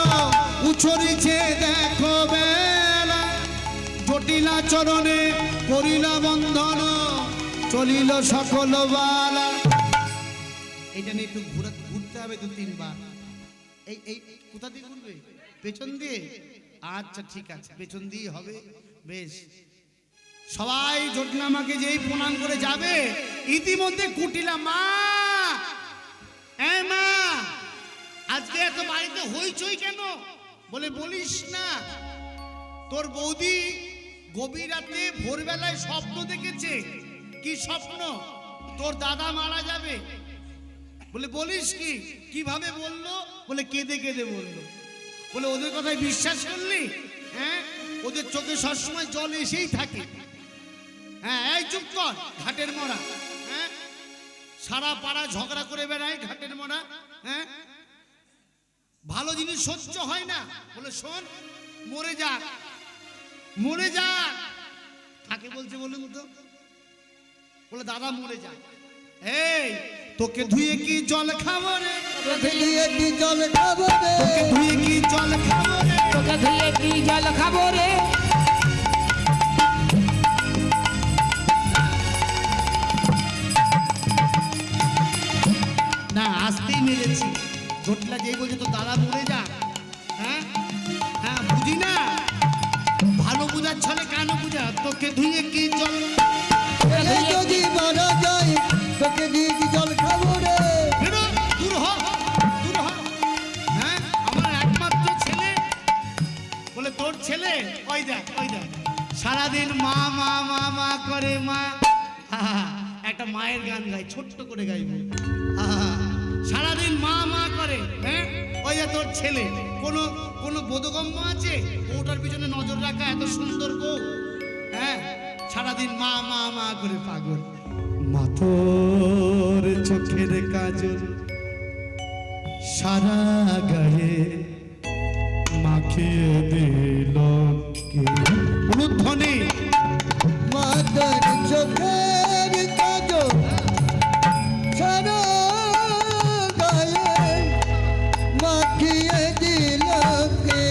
Speaker 1: উছরিছে দেখো বেলা, জটিলা চরণে করিলা বন্ধন চলিল সকল বালা। এটা নিয়ে একটু ঘুরতে হবে 2-3 বার। এই কোথা দিয়ে ঘুরবে? পেছন দিয়ে? আচ্ছা ঠিক আছে, পেছন দিয়ে হবে। বেশ, সবাই জটিলামাকে যেই প্রণাম করে যাবে, ইতিমধ্যে কুটিলা মা, মা আজকে এত বাড়িতে হইচই কেন? বলে বলিস না, তোর বৌদি গভীর রাতে ভোরবেলায় স্বপ্ন দেখেছে। কি স্বপ্ন? তোর দাদা মারা যাবে। বলে বলিস কি? কিভাবে বললো? বলে কেঁদে কেঁদে বললো। বলে ওদের কথায় বিশ্বাস করলি? হ্যাঁ, ওদের চোখে সবসময় জল এসেই থাকে। হ্যাঁ, এই চুপ কর, ঘাটের মোড়া। হ্যাঁ, সারা পাড়া ঝগড়া করে বেড়ায় ঘাটের মোড়া। হ্যাঁ, ভালো জিনিস সহ্য হয় না। বলে শোন, মরে যা, মরে যা। কাকে বলছে বলুন তো? বলে দাদা মরে যা। এই তোকে ধুয়ে কি জল খাবো রে?
Speaker 2: তোকে দিয়ে কি জল খাবো রে?
Speaker 1: তোকে ধুয়ে কি জল খাবো রে?
Speaker 3: তোকে ধুয়ে কি জল খাবো রে?
Speaker 1: না, আসতেই মেরেছি। জটিলা যেই বলছে তো দাদা মরে যা। হ্যাঁ হ্যাঁ, বুঝি না, ভালো বুঝার ছলে কেন বুঝা? তোকে ধুয়ে কি জল,
Speaker 2: এ যদি মারা যায় তোকে দিয়ে কি জল খাবো রে?
Speaker 1: বেরো, দূর হ, দূর হ। হ্যাঁ, আমার একমাত্র ছেলে। বলে তোর ছেলে? ওই দেখ, ওই দেখ, সারাদিন মা মা মা মা করে। মা, একটা মায়ের গান গাই, ছোট্ট করে গাইবো। সারাদিন মা মা করে। হ্যাঁ, ওই যে তোর ছেলে। কোনো বোধগম্য আছে ওটার পিছনে নজর রাখা? এত সুন্দর বউ। হ্যাঁ, সারাদিন মা মা মা করে পাগল। মাথর চোখের কাজল সারা গায়ে মাখিয়ে দিল কে? উলুধ্বনি।
Speaker 2: মাতার চোখের কাজল সারা গায়ে মাখিয়ে দিল কে?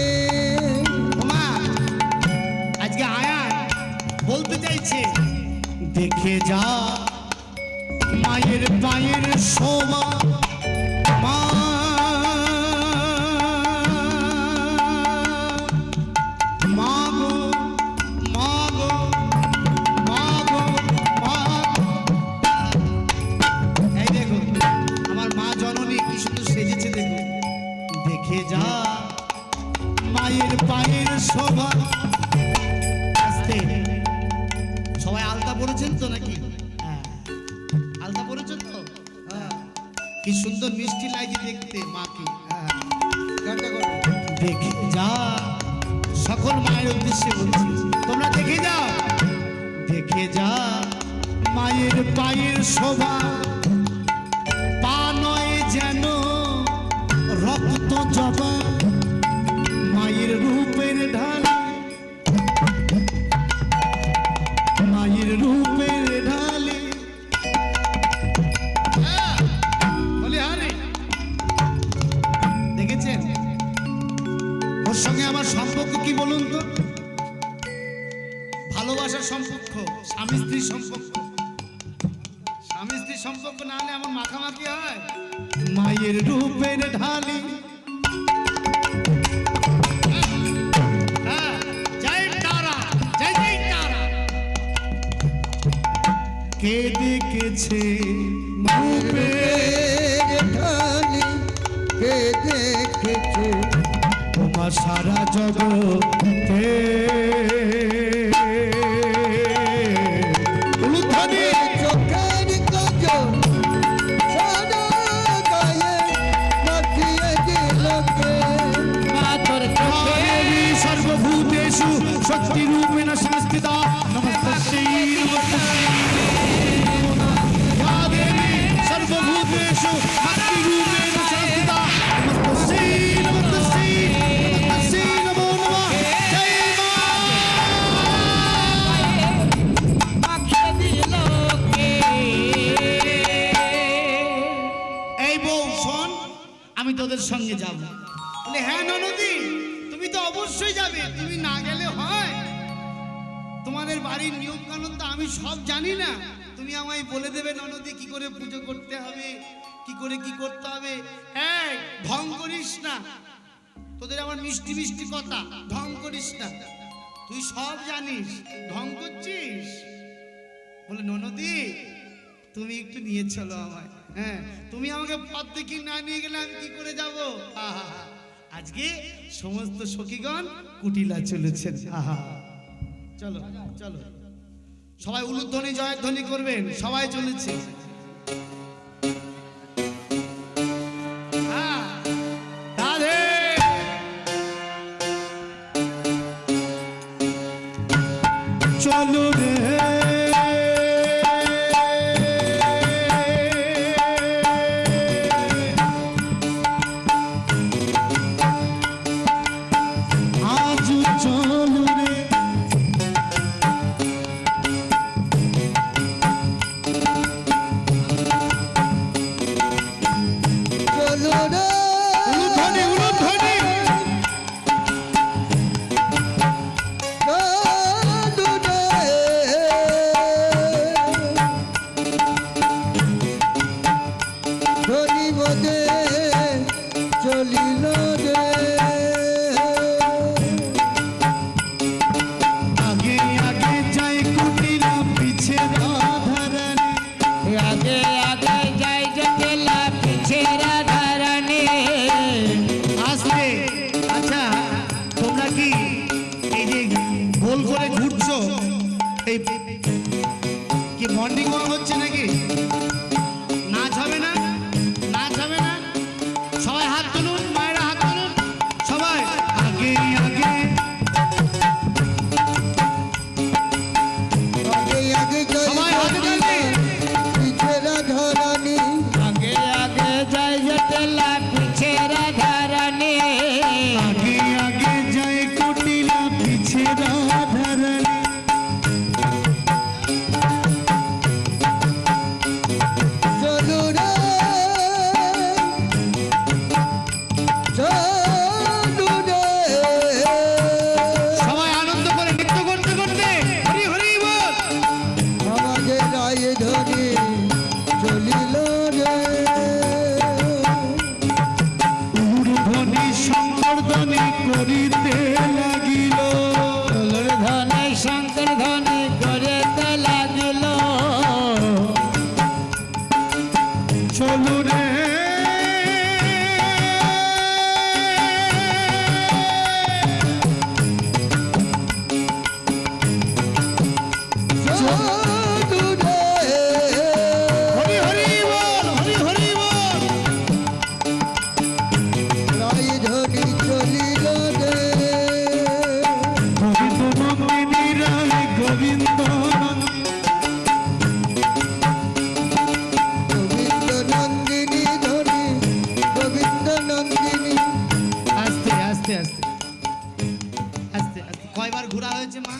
Speaker 1: মা আজকে আয়ান বলতে চাইছে, দেখে যা মায়ের পায়ের শোভা। মা মা গো, মা গো, মা গো, মা গো। এই দেখুন আমার মা জননী কি সুন্দর সেজেছে দেখুন। দেখে যা মায়ের পায়ের শোভা। আস্তে, সবাই আলতা পড়েছেন তো নাকি? হ্যাঁ, আলতা পড়েছেন তো? হ্যাঁ, কি সুন্দর মিষ্টি লাগে দেখতে মাকে। হ্যাঁ,
Speaker 2: গানটা করো।
Speaker 1: দেখে যা, সকল মায়ের উদ্দেশ্যে বলছি, তোমরা দেখে যাও। দেখে যা মায়ের পায়ের শোভা। পা নয় যেন রক্ত জবা, মায়ের রূপের ঢাল, মায়ের রূপের ঢালে। বলি আরে দেখেছেন ওর সঙ্গে আমার সম্পর্ক কি বলুন তো? ভালোবাসার সম্পর্ক, স্বামী স্ত্রীর সম্পর্ক। স্বামী স্ত্রীর সম্পর্ক না হলে এমন মাখামাখি হয়? মায়ের রূপের ঢালি। হ্যাঁ, জয় তারা, জয় জয় তারা। কে দেখেছে
Speaker 2: রূপের ঢালি কে দেখেছে?
Speaker 1: তোমার সারা জগতে। উলুধ্বনি।
Speaker 2: চোখের কাজল সারা গায়ে মাখিয়ে দিল কে?
Speaker 3: মা তোর চোখে
Speaker 1: দেবী সর্বভূতেষু শক্তিরূপেণ সংস্থিতা নমস্তস্যৈ নমস্তস্যৈ। या देवी सर्वभूतेषु शक्तिरूपेण संस्थिता नमस्तस्यै नमस्तस्यै नमस्तस्यै नमो नमः। जय মা।
Speaker 3: মাখিয়ে দিল কে?
Speaker 1: এই বউ শোন, আমি তোদের সঙ্গে যাব। বলে হ্যাঁ ননদি, তুমি তো অবশ্যই যাবে, তুমি না গেলে হয়? তোমাদের বাড়ির নিয়ম কানুন তো আমি সব জানি না, তুমি আমায় বলে দেবে ননদে কি করে পুজো করতে হবে, কি করে কি করতে হবে। এই ঢং করিস না, তোদের আমার মিষ্টি মিষ্টি কথা, ঢং করিস না, তুই সব জানিস, ঢং করছিস। বলে ননদি তুমি একটু নিয়ে চলো আমায়, হ্যাঁ তুমি আমাকে পথ দেখি না নিয়ে গেলে আমি কি করে যাব। আহা, আজকে সমস্ত সখীগণ কুটিলা চলেছেন। আহা, চলো চলো, সবাই উলুধ্বনি জয়ধ্বনি করবেন, সবাই চলেছে। হ্যাঁ, রাধে। চলো রে আজ চলো রে
Speaker 2: চলো রে
Speaker 1: উলুধ্বনি উলুধ্বনি।
Speaker 2: চলো রে ধনী মতে চলিল রে
Speaker 1: আগে আগে যাই কুটিলা পিছে রাধারানী,
Speaker 3: আগে আগে যাই জটিলা পিছে রাধারানী।
Speaker 1: আসবে। আচ্ছা তোমরা কি এই যে গোল করে ঘুরছো, এই কি মর্নিং ওয়াক হচ্ছে নাকি? নাচ হবে না, নাচ হবে না, সবাই হাত তুলুন, মায়েরা হাত তুলুন, সবাই আগে আগে।
Speaker 2: আগে আগে
Speaker 1: সবাই হাতে তালি।
Speaker 2: পিছে রাধারানী
Speaker 3: আগে আগে যাই জটিলা পিছে রাধারানী।
Speaker 1: আগে আগে যাই কুটিলা পিছে রাধারানী।
Speaker 2: চলো রে চলো রে
Speaker 1: সবাই আনন্দ করে নৃত্য করতে করতে হরি হরি বল।
Speaker 2: আমাদের রায় ধরে চলিল রে
Speaker 1: ঊর্ধ্বনি সংবর্ধনে করিতে লাগিল,
Speaker 3: ধনে শঙ্কর ধনে করিতে লাগিল।
Speaker 1: চলো রে
Speaker 2: চলো রে
Speaker 1: হরি হরি বল, হরি হরি বল।
Speaker 2: রায় ধরে চলিল রে
Speaker 1: গোবিন্দ নন্দিনী রায় গোবিন্দ
Speaker 2: গোবিন্দ নন্দিনী ধরে গোবিন্দ নন্দিনী
Speaker 1: আস্তে আস্তে আস্তে আস্তে আস্তে। কয়বার ঘোরা হয়েছে মা?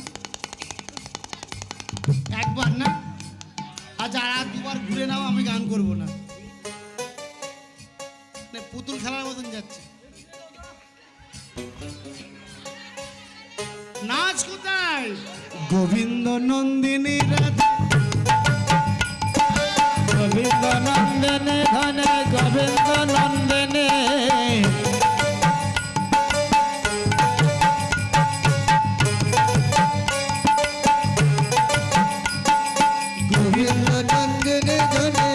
Speaker 1: একবার না? আচ্ছা আর দুবার ঘুরে নাও, আমি গান করব না, পুতুল খেলার মতন যাচ্ছে। নাচ কোথায়? গোবিন্দ নন্দিনী রাধা,
Speaker 3: গোবিন্দ নন্দনে ধনে গোবিন্দ নন্দনে।
Speaker 2: গোবিন্দ নন্দিনী ধরে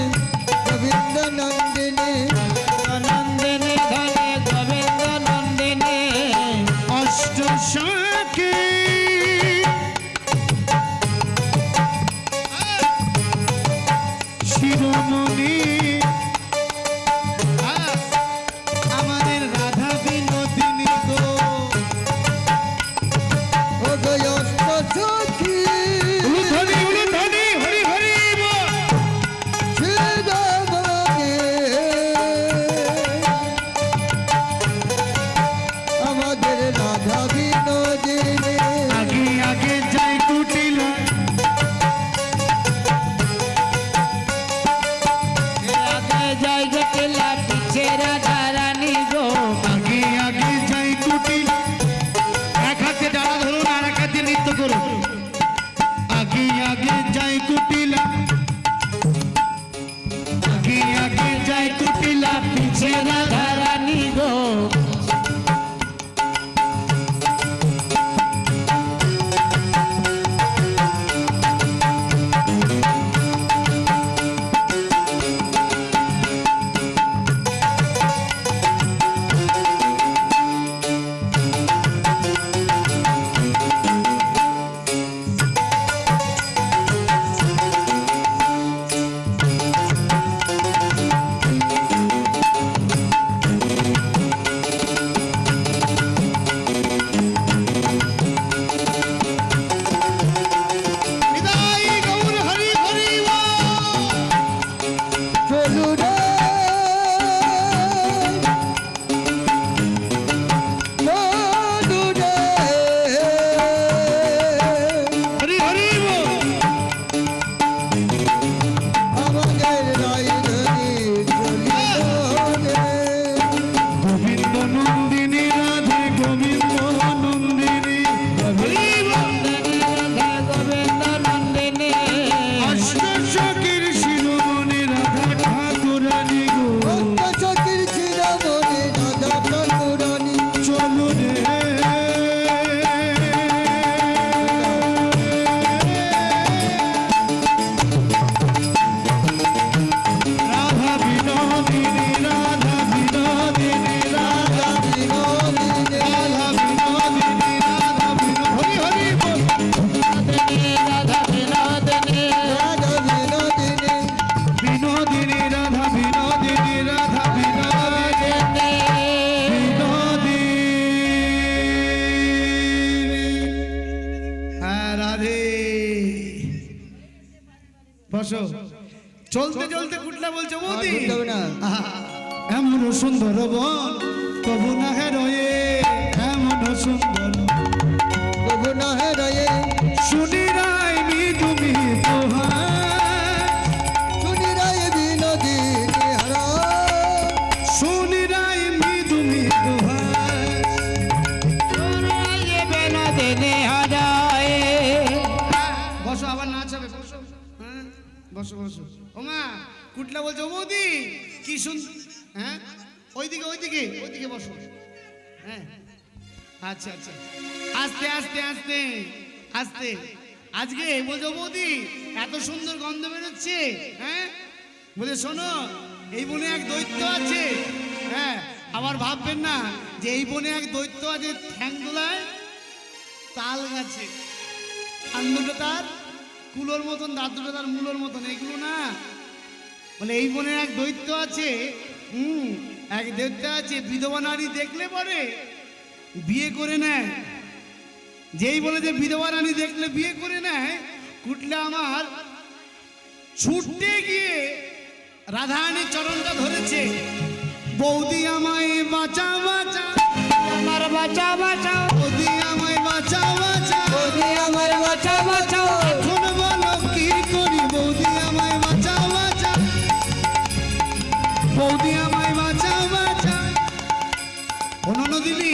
Speaker 2: গোবিন্দ নন্দিনী
Speaker 3: নন্দনে ধনে গোবিন্দ নন্দনে।
Speaker 1: অষ্ট সখী শিরোমণি বসো। চলতে চলতে কুটলা বলছে
Speaker 2: আর
Speaker 1: বৌদি
Speaker 2: ঘুরতে হবে না।
Speaker 1: এমন সুন্দর বন কবু না হেরয়ে, এমন সুন্দর
Speaker 2: তবু না হে রয়ে
Speaker 1: শুনি রাই তুমি তোহার,
Speaker 2: শুনি রায় বিনোদিনী হারা
Speaker 1: শুনি রাই তুমি তোহার। বসো, আবার নাচ হবে, বসো। হ্যাঁ বসো বসো। ওমা কুটলা বলছে ও বৌদি কি সুন্দর। হ্যাঁ ওইদিকে ওইদিকে ওইদিকে বসো। হ্যাঁ আচ্ছা আচ্ছা, আস্তে আস্তে আস্তে আস্তে। আজকে বলছে ও বৌদি এত সুন্দর গন্ধ বেরোচ্ছে। হ্যাঁ বলে শোনো, এই বনে এক দৈত্য আছে। হ্যাঁ আবার ভাববেন না যে এই বনে এক দৈত্য আছে ঠ্যাং দোলায় তাল গাছে, কান দুটো তার কুলোর মতন, দাঁত দুটো তার মূলোর মতন, এইগুলো না। বলে এই বনে এক দৈত্য আছে, এক দৈত্য আছে, বিধবা নারী দেখলে পরে বিয়ে করে নেয়। যেই বলে যে বিধবা রানী দেখলে বিয়ে করে নেয়, কুটলে আমার ছুটতে গিয়ে রাধারানীর চরণটা ধরেছে। বৌদি আমায় বাঁচা বাঁচা,
Speaker 3: আমার বাঁচা বাঁচাও,
Speaker 1: বৌদি আমায় বাঁচা বাঁচা,
Speaker 3: বৌদি আমার বাঁচা বাঁচাও,
Speaker 1: এখন বলো কি করি, বৌদি আমায় বাঁচা বাঁচা, বৌদি আমায় বাঁচা বাঁচা। অনন্য দিদি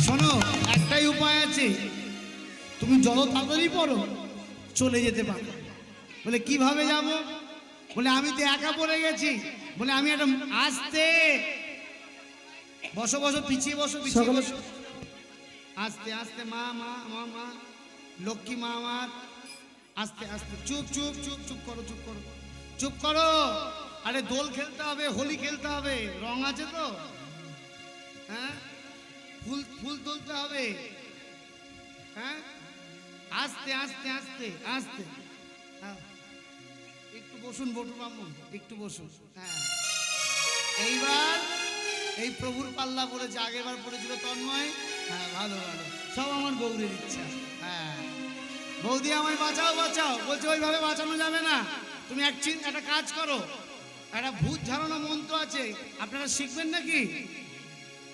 Speaker 1: শোনো, একটাই উপায় আছে, তুমি যত তাড়াতাড়ি পড়ো চলে যেতে পারো। বলে কিভাবে যাব? বলে আমি তো একা পড়ে গেছি। বলে আমি একটা আস্তে বসো বসো, পিছিয়ে বসো, পিছিয়ে
Speaker 2: সকলে-
Speaker 1: বসো, আস্তে আস্তে। মা মা মা মা লক্ষ্মী মা আমার, আস্তে আস্তে, চুপ চুপ চুপ চুপ করো, চুপ করো, চুপ করো। আরে দোল খেলতে হবে, হোলি খেলতে হবে, রং আছে তো। হ্যাঁ ফুল ফুল তুলতে হবে। হ্যাঁ আস্তে আস্তে আস্তে আস্তে। হ্যাঁ একটু বসুন বটু ব্রাহ্মণ, একটু বসুন। হ্যাঁ এইবার এই প্রভুর পাল্লা পড়েছে, আগেরবার পড়েছিল তন্ময়। হ্যাঁ ভালো ভালো, সব আমার গৌরের ইচ্ছা। হ্যাঁ বৌদি আমায় বাঁচাও বাঁচাও, বলছে ওইভাবে বাঁচানো যাবে না, তুমি একটা কাজ করো, একটা ভূত ঝাড়ানো মন্ত্র আছে, আপনারা শিখবেন নাকি?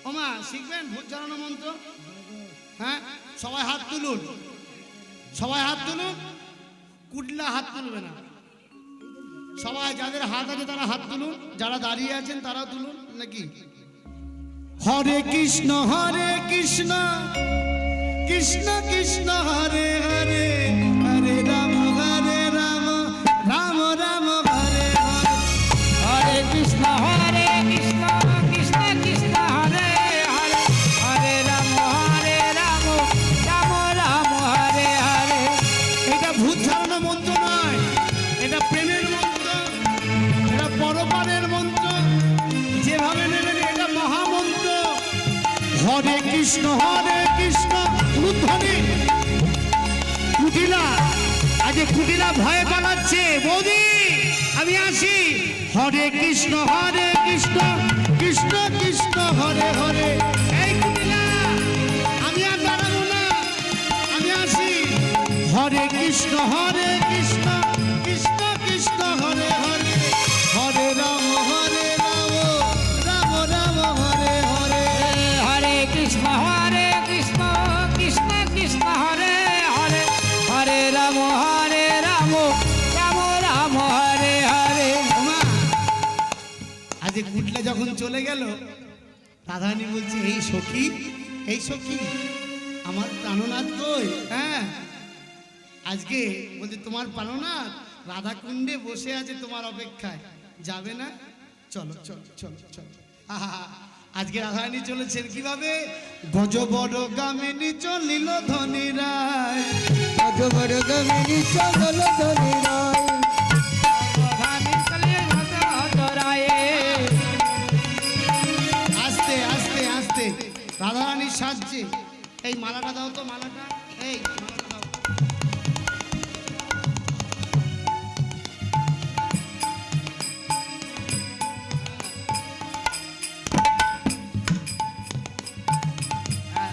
Speaker 1: ওমা শিখবেন ভূত ঝাড়ানো মন্ত্র? হ্যাঁ সবাই হাত তুলুন, সবাই হাত তুলুন। কুটলা হাত তুলবে না, সবাই যাদের হাত আছে তারা হাত তুলুন, যারা দাঁড়িয়ে আছেন তারাও তুলুন নাকি। হরে কৃষ্ণ কৃষ্ণ কৃষ্ণ হরে হরে, হরে রাম রাম রাম হরে হরে।
Speaker 3: হরে কৃষ্ণ কৃষ্ণ কৃষ্ণ হরে হরে, হরে রাম রাম রাম হরে হরে।
Speaker 1: এটা ভূত ঝাড়ানো মন্ত্র নয়, এটা প্রেমের মন্ত্র, এটা পরপারের মন্ত্র, যেভাবে নেবেন এটা মহামন্ত্র। হরে কৃষ্ণ উদ্ধনি। কুটিলা আজকে কুটিলা ভয় পালাচ্ছে, বৌদি আমি আসি। হরে কৃষ্ণ কৃষ্ণ কৃষ্ণ হরে হরে। এই কুটিলা আমি আর দাঁড়াবো না, আমি আসি। হরে কৃষ্ণ কৃষ্ণ কৃষ্ণ হরে হরে, হরে রাম রাম রাম হরে হরে।
Speaker 3: হরে কৃষ্ণ কৃষ্ণ কৃষ্ণ হরে হরে, হরে রাম রাম রাম হরে হরে।
Speaker 1: ওমা, আজ কুটলা যখন চলে গেল, রাধারানী বলছে এই সখী আমার প্রাণনাথ কই? হ্যাঁ আজকে বলছে তোমার প্রাণনাথ রাধা কুণ্ডে বসে আছে তোমার অপেক্ষায়, যাবে না? চলো চলো চলো চলো। আহা, আজকে রাধারানী চলেছেন কিভাবে? গজ বড় গামিনী চলিল ধনী রায়,
Speaker 2: অজবর গমিনী চগল ধরি রায়
Speaker 1: আস্তে আস্তে আস্তে রাধারানীর সাজছে। এই মালাটা দাও তো, মালাটা, এই মালাটা দাও। হ্যাঁ।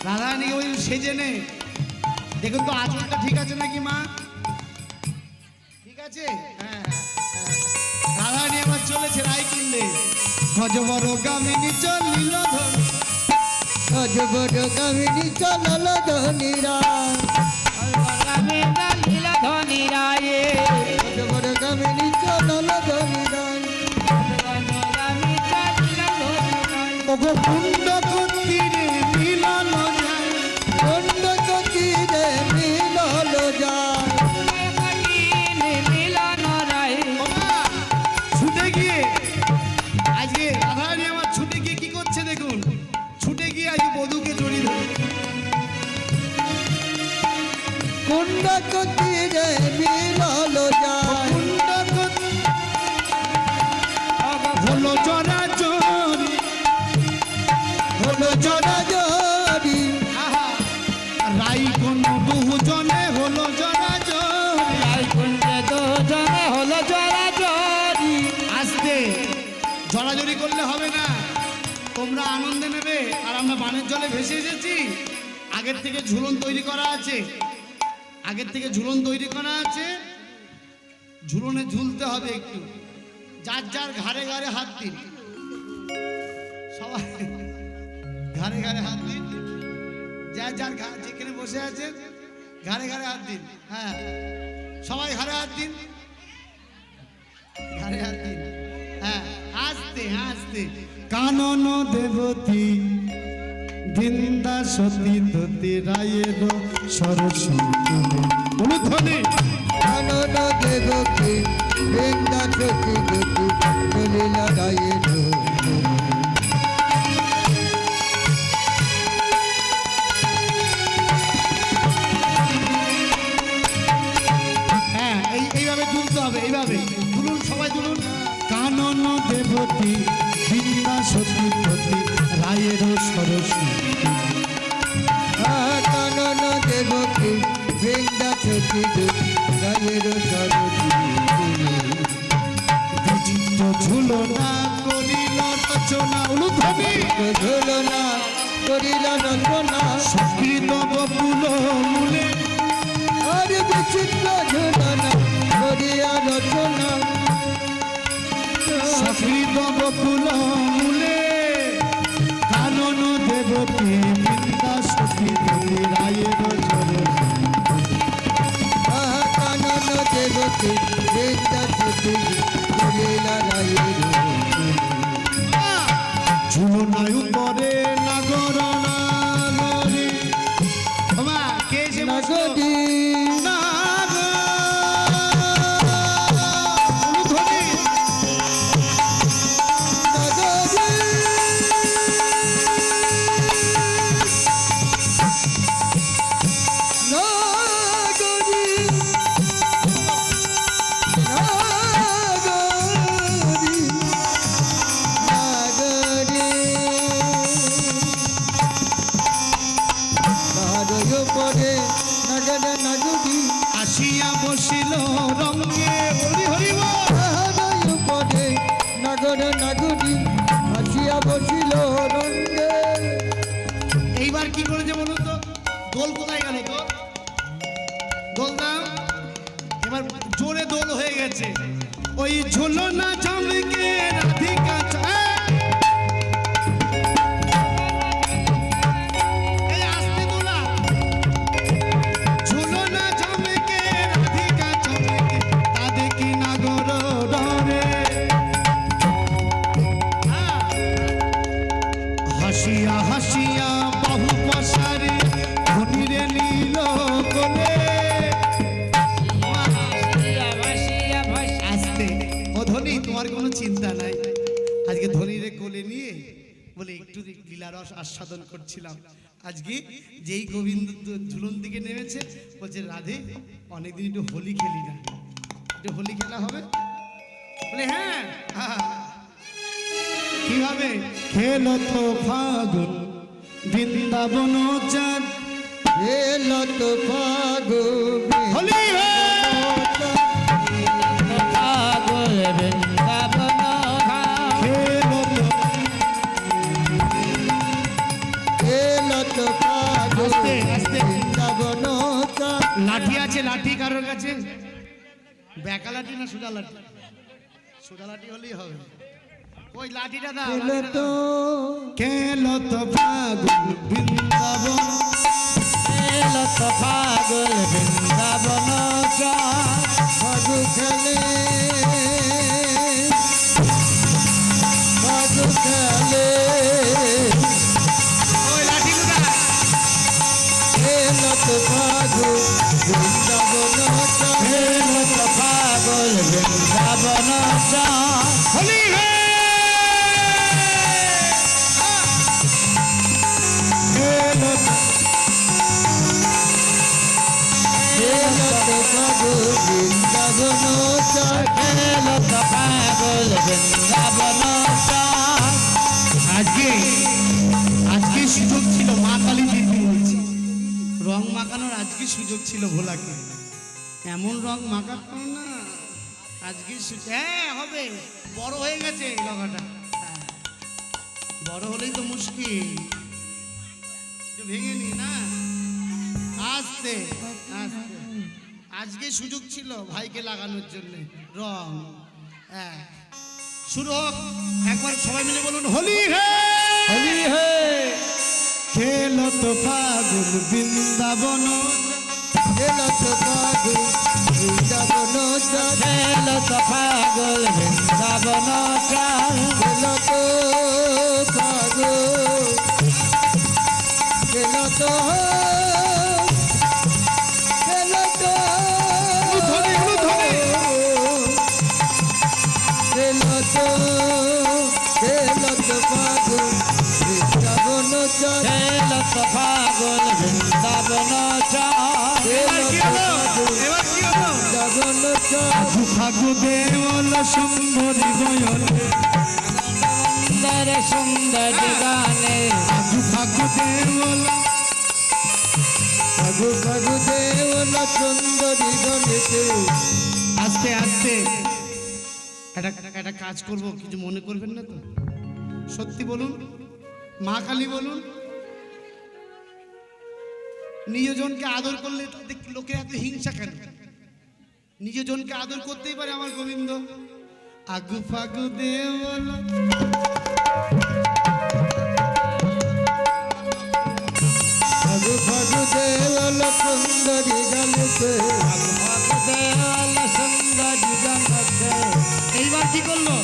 Speaker 1: রাধারানী ওই সেজে নে, দেখুন তো আঁচলটা ঠিক আছে নাকি মা? চলেছে রায়কুণ্ডে গজবর গামিনী চলিল ধন
Speaker 2: অজবর কামিনী চলল ধনীরা
Speaker 3: লীলা ধনী রায়ে
Speaker 2: অজবর কামিনী চলল ধনীরা
Speaker 1: ওগো কুণ্ড কুন্দিরে মিলন যায়
Speaker 2: খণ্ড কতিরে মিলল যায়
Speaker 3: মিলন রায়ে
Speaker 1: ওমা, ছুটে গিয়ে আজকে রাধারানী আমার ছুটে গিয়ে কি করছে দেখুন ছুটে গিয়ে আজকে বধূকে জড়িয়ে ধরে
Speaker 2: খণ্ড কতিরে মিলল যায়
Speaker 1: কুণ্ড কুন্দ হলো জরাজরি
Speaker 2: হলো জড়াজড়ি
Speaker 1: আহা রায়কুণ্ড দুজনে হলো জরাজরি
Speaker 3: রায়কুণ্ডে দুজনে হলো জড়াজড়ি
Speaker 1: আসতে জড়াজড়ি করলে হবে না তোমরা আনন্দে নেবে আর আমরা বানের জলে ভেসে এসেছি আগের থেকে ঝুলন তৈরি করা আছে আগের থেকে ঝুলন তৈরি করা আছে ঝুলনে ঝুলতে হবে একটু যার যার ঘাড়ে ঘাড়ে হাত দিন সবাই ঘাড়ে ঘাড়ে হাত দিন যার যার যেখানে বসে আছে ঘাড়ে ঘাড়ে হাত দিন হ্যাঁ সবাই ঘাড়ে হাত দিন ঘাড়ে হাত দিন হ্যাঁ হাসতে হাসতে কানন দেবতী বৃন্দা সতী ধতি রায়ের সরস্বতী অনুধ্বনি
Speaker 2: কানন দেবকী বৃন্দা সতী গতি চলিলা রায়ের
Speaker 1: হ্যাঁ এইভাবে তুলতে হবে এইভাবে তুলুন সবাই তুলুন কানন দেবতী বৃন্দা সতী ধতি রায়ের সরস্বতী
Speaker 2: কানন দেবকী বৃন্দা সতী গতি রায়ের সরস্বতী
Speaker 1: বিচিত্র ঝুলনা করিল রচনা অনুধ্বনি
Speaker 2: ঝুলনা করিল রচনা
Speaker 1: সংস্কৃত বকুল মূলে
Speaker 2: আর বিচিত্র ঝুলনা করিয়া রচনা
Speaker 1: সংস্কৃত বকুল মূলে কানন দেবতী বৃন্দা সতী ধতি রায়ের সরস্বতী
Speaker 2: কানন দেবকী বৃন্দা সতী চলিলা রায়ের
Speaker 1: ঝুলনায় উপরে নাগর নাগরী ওমা কে এসে বসলো?
Speaker 2: নগরী
Speaker 1: নাগর অনুধ্বনি আসিয়া বসিল রঙ্গে হরি হরি বল।
Speaker 2: নগর নাগরী আসিয়া বসিল রঙ্গে
Speaker 1: এইবার কি করেছে বলুন তো দোল কোথায় গেল তো দোল দাও এবার জোরে দোল হয়ে গেছে ওই ঝুলনা ঝামকে রাধিকা এই আস্তে দোলা ঝুলনা ঝামকে রাধিকা চমকে তাদের কি নাগর ডরে হাসিয়া হাসিয়া বাহু পশারে ধনিরে নীল কোলে আসতে ও ধনী তোমার কোনো চিন্তা নাই আজকে ধনীরে কোলে নিয়ে বলে একটু লীলা রস আস্বাদন করছিলাম আজকে যেই গোবিন্দ ঝুলন দিকে নেমেছে বলছে রাধে অনেকদিন একটু হোলি খেলি না একটু হোলি খেলা হবে বলে হ্যাঁ কিভাবে খেলো তো ফাগুন বৃন্দাবন চাঁদ
Speaker 2: এলো তো ফাগুন
Speaker 1: হোলি খেলো তো
Speaker 2: এলো তো ফাগুন
Speaker 1: আস্তে, আস্তে।
Speaker 2: বৃন্দাবন চাঁদ।
Speaker 1: লাঠি আছে লাঠি কারোর কাছে ব্যাকা লাঠি না সোজা লাঠি সোজা লাঠি হলেই হবে। ওই লাঠিটা দাও,
Speaker 2: খেলো
Speaker 1: লাঠিটা
Speaker 2: তো
Speaker 1: দাও। খেলো তো ফাগুন বৃন্দাবন,
Speaker 3: খেলো তো ফাগুন বৃন্দাবন চাঁদ।
Speaker 2: ফাগু খেলে ফাগু খেলে
Speaker 1: ওই লাঠি গুলা
Speaker 2: খেলো তো ফাগু বৃন্দাবন
Speaker 3: খেলো তো ফাগুন বৃন্দাবন চাঁদ।
Speaker 1: হোলি হে খেলো তো
Speaker 2: খেলো তো ফাগু বৃন্দাবন
Speaker 3: খেলো তো ফাগুন বৃন্দাবন চাঁদ।
Speaker 1: আজকে আজকে সুযোগ ছিল, মা কালী দিদি বলছি, রং মাখানোর আজকে সুযোগ ছিল ভোলাকে। এমন রং মাখাতো না আজকে হ্যাঁ হবে, বড় হয়ে গেছে এই লগাটা। হ্যাঁ, বড় হলেই তো মুশকিল, একটু ভেঙে নি না, আস্তে আস্তে। আজকে সুযোগ ছিল ভাইকে লাগানোর জন্য রং। হ্যাঁ, শুরু হোক, একবার সবাই মিলে বলুন হোলি হে
Speaker 3: হোলি হে
Speaker 1: খেলো তো ফাগুন বৃন্দাবন,
Speaker 2: খেলো তো ফাগু বৃন্দাবন
Speaker 3: খেলো তো ফাগুন বৃন্দাবন চাঁদ।
Speaker 2: খেলো তো ফাগু খেলো তো খেলো তো
Speaker 1: ধরে ধরে
Speaker 2: খেলো তো খেলো তো ফাগু বৃন্দাবন
Speaker 3: খেলো তো ফাগুন বৃন্দাবন চাঁদ।
Speaker 1: এবার কি হলো? এবার কি হলো?
Speaker 2: বৃন্দাবন
Speaker 1: ফাগু ফাগু দেওয়াল সুন্দরী বয়ন,
Speaker 3: সুন্দর সুন্দর গানে
Speaker 1: ফাগু ফাগু দেওয়াল,
Speaker 2: ফাগু ফাগু দেওয়াল সুন্দরী গণেতে
Speaker 1: আস্তে আস্তে। একটা কাজ করব, কিছু মনে করবেন না তো? সত্যি বলুন, মা কালী বলুন, নিজজনকে আদর করলে তাদের লোকে এত হিংসা কেন? নিজজনকে আদর করতেই পারে আমার গোবিন্দ। আগু ফাগু দেওয়াল,
Speaker 2: ফাগু ফাগু দেওয়াল সুন্দরী গণেতে
Speaker 3: দেওয়াল সুন্দর জগতে।
Speaker 1: এইবার কি করলো?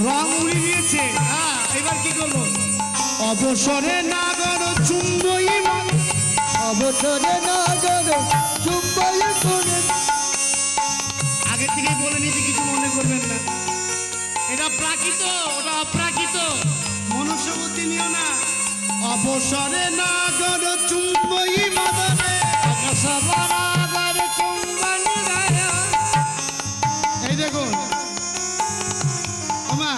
Speaker 1: রং উড়িয়ে দিয়েছে। হ্যাঁ, এবার কি করলো? অবসরে নাগর চুম্বই মন,
Speaker 2: অবসরে নাগর চুম্বই করে
Speaker 1: আগে থেকেই বলে নিয়েছি, কিছু মনে করবেন না। এটা প্রাকৃত, ওটা অপ্রাকৃত, মনুষ্য বুদ্ধি নিও না। অবসরে নাগর চুম্বই মদনে,
Speaker 3: আকাশ বরাবর চুম্বন গায়।
Speaker 1: এই দেখুন ওমা,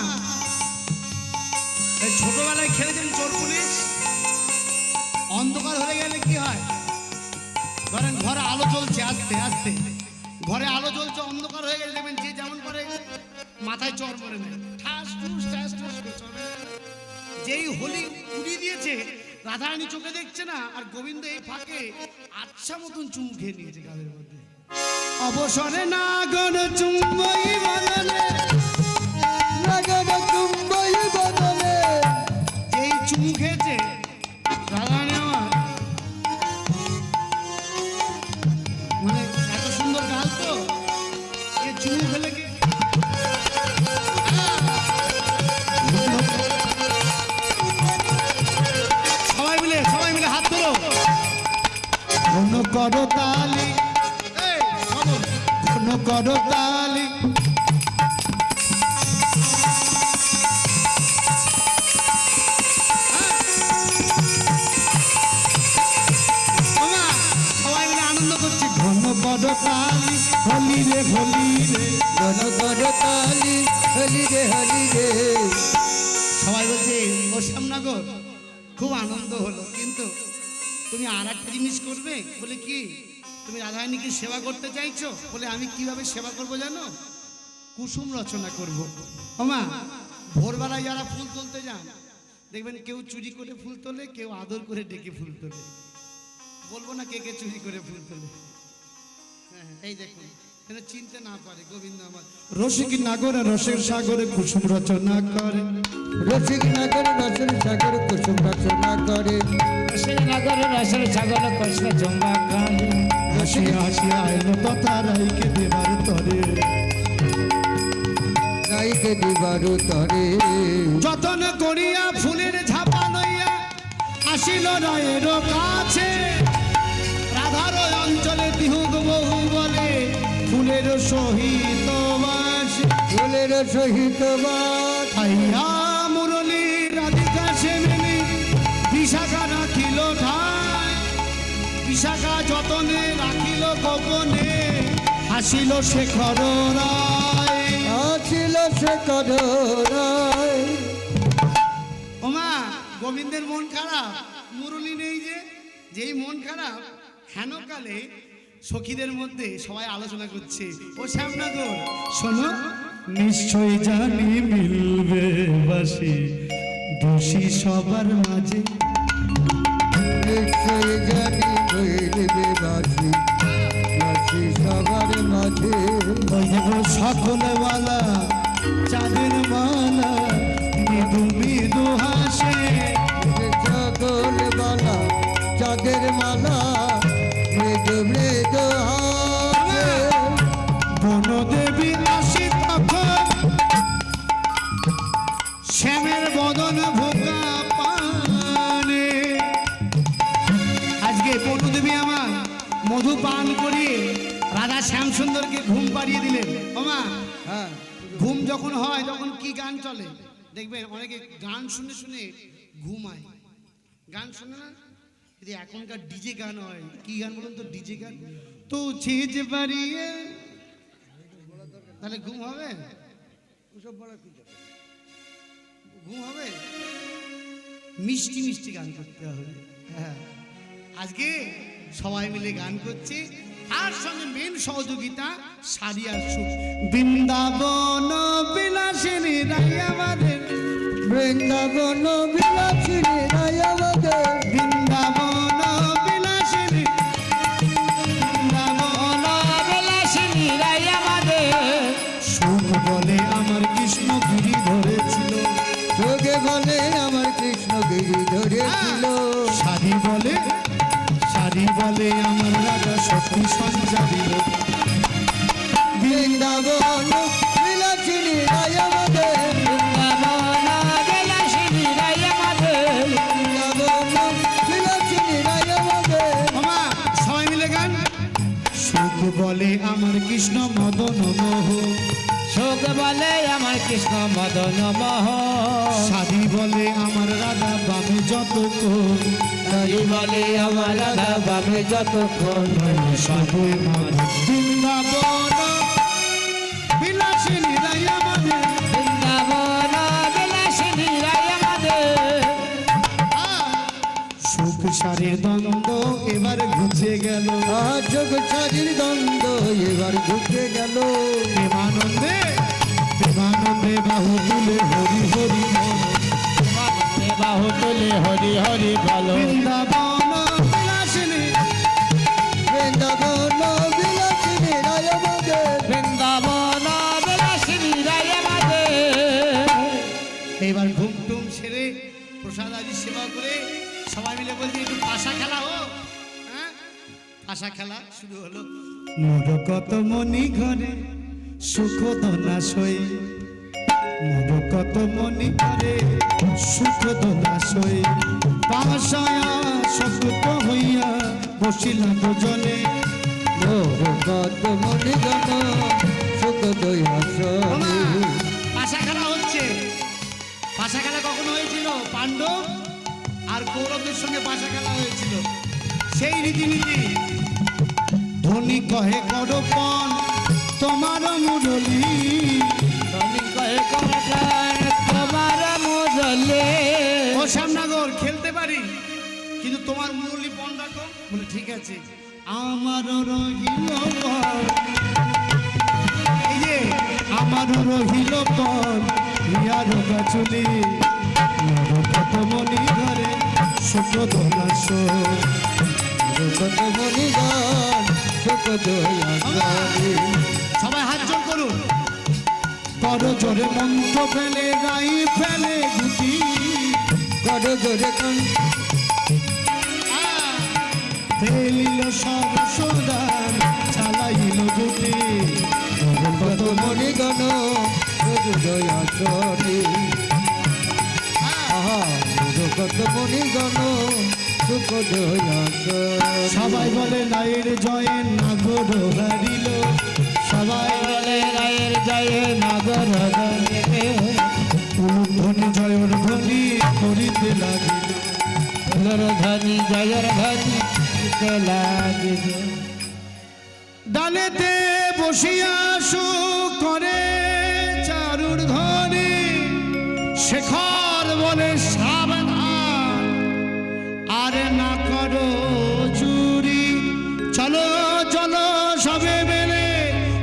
Speaker 1: এই ছোটবেলায় খেলেছেন চোর পুলিশ? অন্ধকার হয়ে গেলে কি হয়? ধরেন ঘরে আলো জ্বলছে, আস্তে আস্তে ঘরে আলো জ্বলছে, অন্ধকার হয়ে গেলে দেখবেন যে যেমন করে মাথায় চর মরে নেয়, ঠাস ঠুস ঠাস ঠুস করে চর মেরে দেয়। যেই হোলি উড়িয়ে দিয়েছে, রাধারানী চোখে দেখছে না, আর গোবিন্দ এই ফাঁকে আচ্ছা মতন চুম খেয়ে নিয়েছে গালের মধ্যে। অবসরে নাগর চুম্বই বদলে,
Speaker 2: নাগর চুম্বই বদলে
Speaker 1: যেই চুমু খেয়েছে রাধারানী আমার, মানে এত সুন্দর গাল তো, এ চুমু খেলে কি সবাই মিলে হাত ধরো, ঘন করো তালি, ঘন করো তালি। সবাই মিলে আনন্দ করছি, ঘন করো তালি, হোলি রে হোলি রে।
Speaker 2: ঘন ঘন তালি হলি রে হলি রে
Speaker 1: সবাই বলছে ও শ্যামনগর খুব আনন্দ হলো, কিন্তু তুমি আর একটা জিনিস করবে। বলে কি? তুমি রাধারানীকে সেবা করতে চাইছো? বলে আমি কিভাবে সেবা করব জানো? কুসুম রচনা করব। ওমা, ভোরবেলায় যারা ফুল তুলতে যান, দেখবেন কেউ চুরি করে ফুল তোলে, কেউ আদর করে ডেকে ফুল তোলে। বলবো না কে কে চুরি করে ফুল তোলে। হ্যাঁ, এই দেখুন যেন চিনতে না পারে গোবিন্দ আমার
Speaker 4: রসিক নাগর রসের সাগরে কুসুম রচনা করে
Speaker 2: রসিক নাগর রসের সাগর কুসুম রচনা করে
Speaker 3: রসের নগর রসের ছাগল কৃষ্ণ চম্বা কালী
Speaker 4: হাসিয়া হাসিয়া এলো তথা রাইকে দেবার তরে
Speaker 2: গাইকে দিবার তরে
Speaker 1: যতন করিয়া ফুলের ঝাপা লইয়া আসিল রায়ের কাছে রাধার অঞ্চলে দিহুক বহু বলে ফুলের সহিত বাসে
Speaker 2: ফুলের সহিত বাস
Speaker 1: আইয়া মুরলী রাধিকা সে মিলি বিশাখা রাখিল ঠায় বিশাখা যতনে রাখিল গোপনে হাসিল শেখর রায়
Speaker 2: আছিল সে কদরায়
Speaker 1: ওমা গোবিন্দের মন খারাপ মুরলী নেই যেই মন খারাপ হেনকালে সখীদের মধ্যে সবাই আলোচনা করছে ও শ্যামনগর শোনো
Speaker 4: নিশ্চয় জানি মিলবে বাসি দোষী সবার মাঝে
Speaker 2: নিশ্চয় জানি হইবে বাসি বাসি সবার মাঝে
Speaker 4: হইব সকল মালা চাঁদের মালা মৃদু মৃদু হাসে
Speaker 2: সকল বালা চাঁদের মালা মৃদু মৃদু হাসে
Speaker 1: বনদেবী আসি তখন শ্যামের বদন ভোকা পানে আজকে বনদেবী আমার মধু পান করিয়ে রাধা শ্যাম সুন্দরকে ঘুম পাড়িয়ে দিলেন ওমা
Speaker 2: হ্যাঁ
Speaker 1: ঘুম যখন হয় তখন কি গান চলে দেখবেন অনেকে গান শুনে শুনে ঘুমায় গান শুনে না যদি এখনকার ডিজে গান হয় কি গান বলুন তো ডিজে গান তো ছিজ বাড়িয়ে তাহলে ঘুম হবে ঘুম হবে মিষ্টি মিষ্টি গান করতে হবে হ্যাঁ আজকে সবাই মিলে গান করছে তার সঙ্গে মেন সহযোগিতা সারি আর সুখ বৃন্দাবন বিলাসিনী রাই আমাদের
Speaker 2: বৃন্দাবন বিলাসিনী রায় আমাদের
Speaker 1: বৃন্দাবন বিলাসিনী বৃন্দাবন
Speaker 3: বিলাসিনী রাই আমাদের
Speaker 1: সুখ বলে আমার কৃষ্ণ গিরি ধরেছিল
Speaker 2: যোগে বলে আমার কৃষ্ণ গিরি ধরেছিল
Speaker 1: সারি বলে আমার রাজা শক্তি সঞ্চারিল
Speaker 2: বৃন্দাবন বিলাসিনী রায় আমাদের
Speaker 3: বৃন্দাবন বিলাসিনী রাই আমাদের
Speaker 2: বৃন্দাবন বিলাসিনী রায় আমাদের
Speaker 1: মামা সবাই মিলে গান সুখ বলে আমার কৃষ্ণ মদন মোহ
Speaker 3: শোক বলে আমার কৃষ্ণ মদন মোহ
Speaker 1: সারি বলে আমার রাধা বামে যত
Speaker 3: হরি বলে আমার রাধা বাবে যতক্ষণ
Speaker 1: সবই মাধব বৃন্দাবন বিলাসিনী রাই আমাদের
Speaker 3: বৃন্দাবন বিলাসিনী রাই আমাদের
Speaker 1: সুখ সারের দ্বন্দ্ব এবার ঘুচে গেল
Speaker 2: যোগ চারির দ্বন্দ্ব এবার ঘুরতে গেল
Speaker 1: প্রেমানন্দে প্রেমানন্দে বাহু তুলে হরি হরি বল।
Speaker 3: বাহু তুলে হরি হরি বলো
Speaker 1: বৃন্দাবন বিলাসিনী
Speaker 2: বৃন্দাবন বিলাসিনী রায় আমাদের
Speaker 3: বৃন্দাবন বিলাসিনী রাই আমাদের
Speaker 1: এবার ঘুম টুম সেরে প্রসাদ আদি সেবা করে সবাই মিলে বলছি একটু পাশা খেলা হোক হ্যাঁ পাশা খেলা শুরু হলো মোর কত মনি ঘরে সুখ দোলা সই মোর কত মনি ঘরে সুখ দোলা সই পাশায়া সকুত হইয়া বসিলাম জলে
Speaker 2: মোর কত মনি জন সুখ দয়াসনে
Speaker 1: পাশা খেলা হচ্ছে পাশা খেলা কখন হয়েছিল পাণ্ডব আর কৌরবদের সঙ্গে পাশা খেলা হয়েছিল সেই রীতিনীতি ধনী কহে করপন তোমার মুরলী
Speaker 3: তুমি কয়ে কমটান তোমার মুরলে
Speaker 1: ও শ্যামনগর খেলতে পারি কিন্তু তোমার মুরলী পণ রাখো বলে ঠিক আছে আমার রহিল পণ। এই যে আমার রহিল পণ ইয়ার গাছুলি কত মনি ঘরে সুখ দোলা
Speaker 2: কত মনি জন সুখ দয়া করে
Speaker 1: সবাই হাত জোর করুন।
Speaker 4: বড় জোরে মন্ত্র ফেলে গাই ফেলে গুটি
Speaker 2: বড় জোরে কান
Speaker 4: ফেলিল সব সোদান চালাইল গুটি
Speaker 2: কত মনে গণ সুখ দয়া করে কত মনে গণ সুখ দয়া করে
Speaker 4: সবাই বলে লাইয়ের জয়ে নাগর হারিল সবাই
Speaker 3: বলে রায়ের জয়ে নাগর গঙ্গে
Speaker 4: ধ্বনি জয়র ধ্বনি করিতে লাগিল
Speaker 3: ফুলর ধ্বনি জয়ের ধ্বনি দিতে লাগিবে।
Speaker 4: ডালেতে বসিয়া সুখ করে চারুর ধ্বনি শেখর বলে সাবধান আরে না করো চুরি চলো চলো সবে মেলে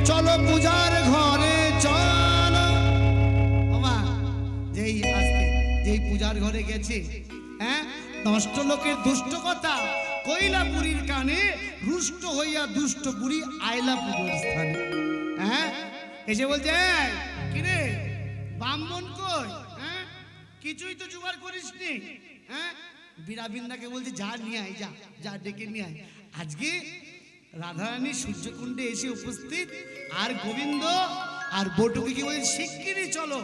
Speaker 4: চলো পূজার ঘরে চলো
Speaker 1: বাবা যেই পূজার ঘরে গেছে, হ্যাঁ, নষ্ট লোকের দুষ্ট কথা কইলা বুড়ির কানে রুষ্ট হইয়া দুষ্ট বুড়ি আইলা পুজোর স্থানে। হ্যাঁ, এসে বলছে "এই, কিরে ব্রাহ্মণ কই? হ্যাঁ, কিছুই তো জোগাড় করিসনি। হ্যাঁ, বীরাবিন্দাকে বলছে যা নিয়ে আয়, যা যা ডেকে নিয়ে আয়। আজকে রাধারানী সূর্যকুণ্ডে এসে উপস্থিত, আর গোবিন্দ আর বটুকে কি বলছে শিগগিরই চলো,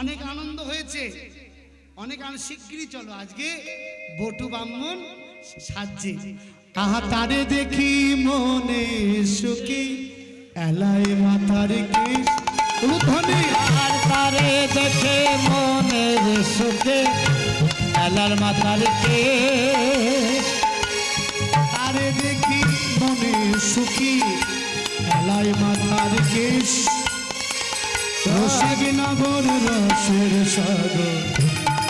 Speaker 1: অনেক আনন্দ হয়েছে, অনেক শিগগিরই চলো। আজকে বটু ব্রাহ্মণ সাজছে।
Speaker 4: আহা তারে দেখি মনে সুখী এলাই মাথার কেশ ধ্বনি
Speaker 3: আর তারে দেখে মনের সুখে এলার মাথার কেশ
Speaker 4: তারে দেখি মনে সুখী এলাই মাথার কেশ রসিক নগর রসের সাগর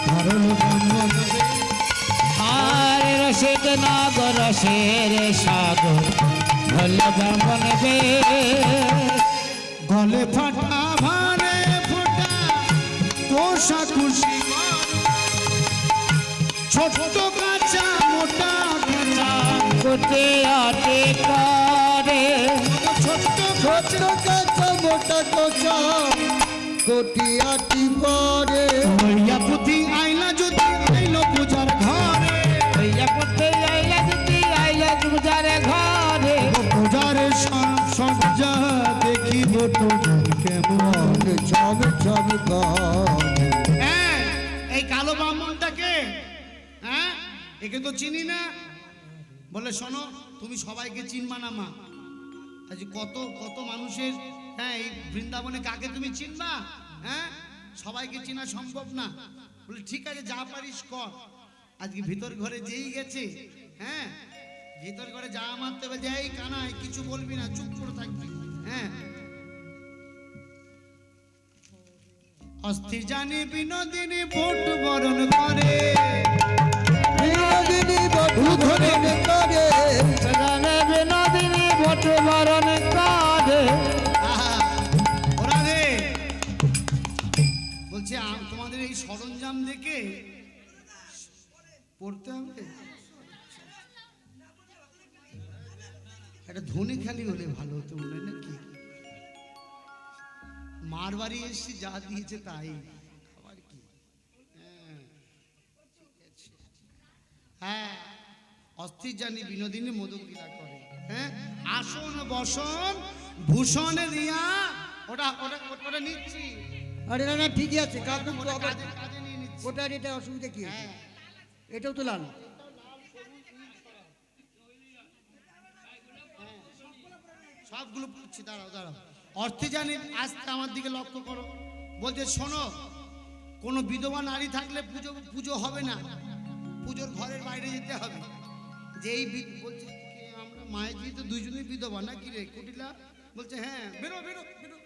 Speaker 4: ধরল ব্রাহ্মণ
Speaker 3: আর রসিক নাগর রসের সাগর ভোল ব্রাহ্মণ বেশ
Speaker 4: গলে ফাটা ভারে ফোটা কোষা খুশি ছোট কাঁচা মোটা কাঁচা
Speaker 3: কোটে আটে করে
Speaker 4: ছোট
Speaker 2: ছোট কাঁচা মোটা কোচা কোটি আটি পরে
Speaker 4: হইয়া পুঁথি আইলা যদি আইল পূজার ঘরে
Speaker 3: হইয়া পথে আইলা যদি আইলা পূজারে ঘরে
Speaker 4: পূজারে সব সজ্জা দেখিব তোর কেমন
Speaker 2: ছব ছব করে
Speaker 1: হ্যাঁ, এই কালো ব্রাহ্মণটাকে, হ্যাঁ, একে তো চিনি না। বলে শোনো, তুমি সবাইকে চিনবা না মা, আজ কত কত মানুষের, হ্যাঁ, এই বৃন্দাবনে কাকে তুমি চিনবা? হ্যাঁ, সবাইকে চেনা সম্ভব না। বলে ঠিক আছে, যা পারিস কর। আজকে ভিতর ঘরে যেই গেছে, হ্যাঁ, ভিতর ঘরে যা মারতে হবে, যে এই কানাই কিছু বলবি না, চুপ করে থাকবি। হ্যাঁ, অস্থির জানি বিনোদিনী ভোট বরণ করে,
Speaker 2: বিনোদিনী বধূ ধরণ করে
Speaker 3: সজানে বিনোদিনী ভোট বরণ করে
Speaker 1: আহা, ওরা রে বলছে তোমাদের এই সরঞ্জাম দেখে পড়তে হবে, একটা ধনী খালি হলে ভালো হতো মনে হয় নাকি? মার বাড়ি এসছি, যা দিয়েছে তাই আবার কি। হ্যাঁ, ঠিক আছে। হ্যাঁ, অস্থির জানি বিনোদিনী মোদক লীলা করে। হ্যাঁ, আসন বসন ভূষণে দিয়া ওটা ওটা ওটা নিচ্ছি,
Speaker 2: আরে না না ঠিকই আছে কাকু
Speaker 1: ওটা কাজে কাজে নিয়ে নিচ্ছি।
Speaker 2: ওটার এটা অসুবিধা কি
Speaker 1: হ্যাঁ,
Speaker 2: এটাও তো লাল
Speaker 1: সবগুলো পড়ছি, দাঁড়াও দাঁড়াও। অর্থে জানি আজকে আমার দিকে লক্ষ্য করো। বলছে শোনো, কোনো বিধবা নারী থাকলে পুজো পুজো হবে না, পুজোর ঘরের বাইরে যেতে হবে। যেই বলছে কে আমরা মায়ের জি তো দুইজনই বিধবা নাকি রে কুটিলা? বলছে হ্যাঁ, বেরো বেরো বেরো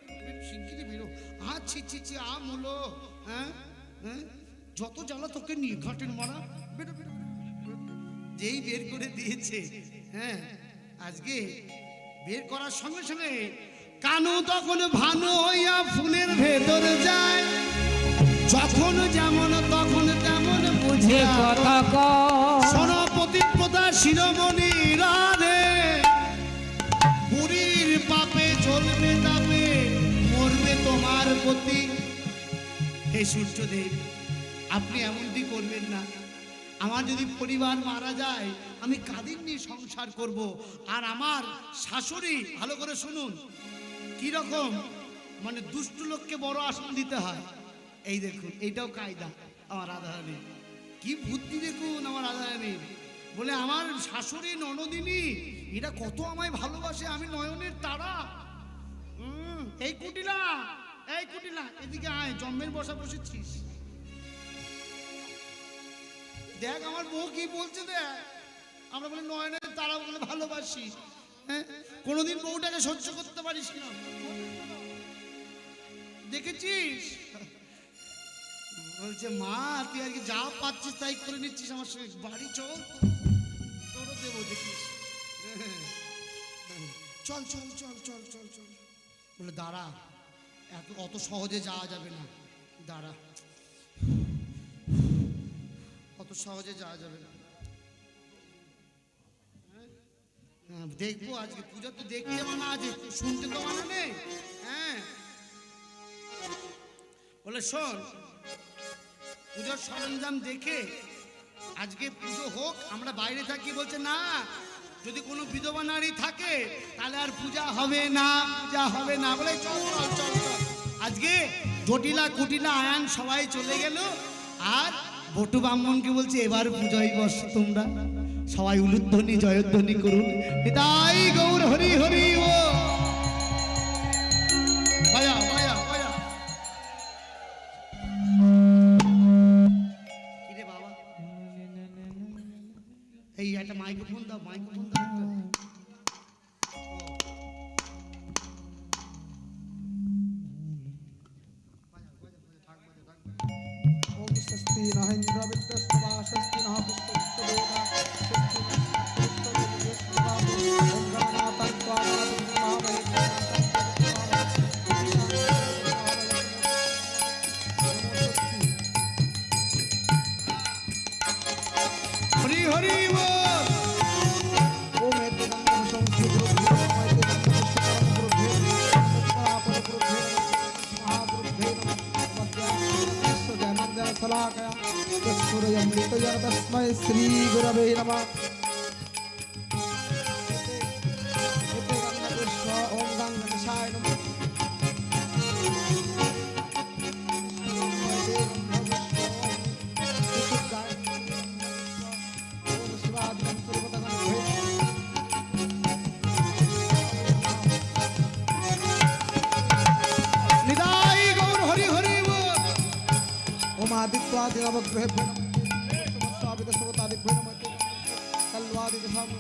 Speaker 1: শিগগিরই বেরো। ছি ছি ছি আম হলো, হ্যাঁ হ্যাঁ, যত জ্বালা তোকে নিয়ে ঘাটের মারা, বেরো বেরো বেরো। যেই বের করে দিয়েছে, হ্যাঁ, আজকে বের করার সঙ্গে সঙ্গে কানু তখন ভানু হইয়া ফুলের ভেতর যায়, যখন যেমন তখন তেমন
Speaker 3: যে
Speaker 1: বুঝে
Speaker 3: কথা কয়
Speaker 1: শোনো পতিপ্রতা শিরোমণি রাধে, পাপে চলবে তাপে মরবে তোমার প্রতি। হে সূর্যদেব, আপনি এমনটি করবেন না। আমার যদি পরিবার মারা যায় আমি কাদের নিয়ে সংসার করব? আর আমার শাশুড়ি, ভালো করে শুনুন কি রকম, মানে দুষ্ট লোককে বড় আসন দিতে হয়। এই দেখুন, এইটাও কায়দা আমার রাধারানী, কি বুদ্ধি দেখুন আমার রাধারানী। বলে আমার শাশুড়ি ননদিনী এরা কত আমায় ভালোবাসে, আমি নয়নের তারা। এই কুটিলা, এই কুটিলা, এদিকে আয়, জন্মের বসা বসেছিস, দেখ আমার বউ কি বলছে দেখ। আমরা বলে নয়নের তারা বলে ভালোবাসি, হ্যাঁ কোনোদিন বউটাকে সহ্য করতে পারিস না, দেখেছিস? বলছে মা তুই আর কি যা পাচ্ছিস তাই করে নিচ্ছিস, আমার সঙ্গে বাড়ি চল, তোরও দেবো দেখিস। চল চল চল চল চল চল। বলে দাঁড়া, অত সহজে যাওয়া যাবে না, দাঁড়া, অত সহজে যাওয়া যাবে না। হ্যাঁ দেখবো আজকে পূজা তো দেখি মানা, আজ শুনতে তো মানা নেই। হ্যাঁ বলে শোন, পুজোর সরঞ্জাম দেখে আজকে পুজো হোক, আমরা বাইরে থাকি। বলছে না, যদি কোনো বিধবা নারী থাকে তাহলে আর পূজা হবে না, পূজা হবে না। বলে চল চল চল চল। আজকে জটিলা কুটিলা আয়ান সবাই চলে গেল, আর বটু ব্রাহ্মণকে বলছে এবার পুজোয় বস তোমরা, সবাই উলুধ্বনি জয়ধ্বনি করুন, এটাই গৌর হরি হরি। ও বাজা বাজা বাজা। কিরে বাবা, এই একটা মাইক্রোফোন দাও, মাইক্রোফোন দাও একটা।
Speaker 2: ओम स्वस्ति नः इंद्र विद्यस्वा स्वस्ति नः पुष्पवेदा स्वस्ति नः ओम गणनाथं त्वा महामहे
Speaker 1: হরি হরি বল।
Speaker 2: ओम एतदं संस्कृतो तस्मै श्री गुरवे नमः। ओम गंगेशाय नमः।
Speaker 1: নিতাই গৌর হরি হরি বল।
Speaker 2: ओम आदित्यादि नवग्रह स्वामित सुगतादि नमः। कल्वादि दशम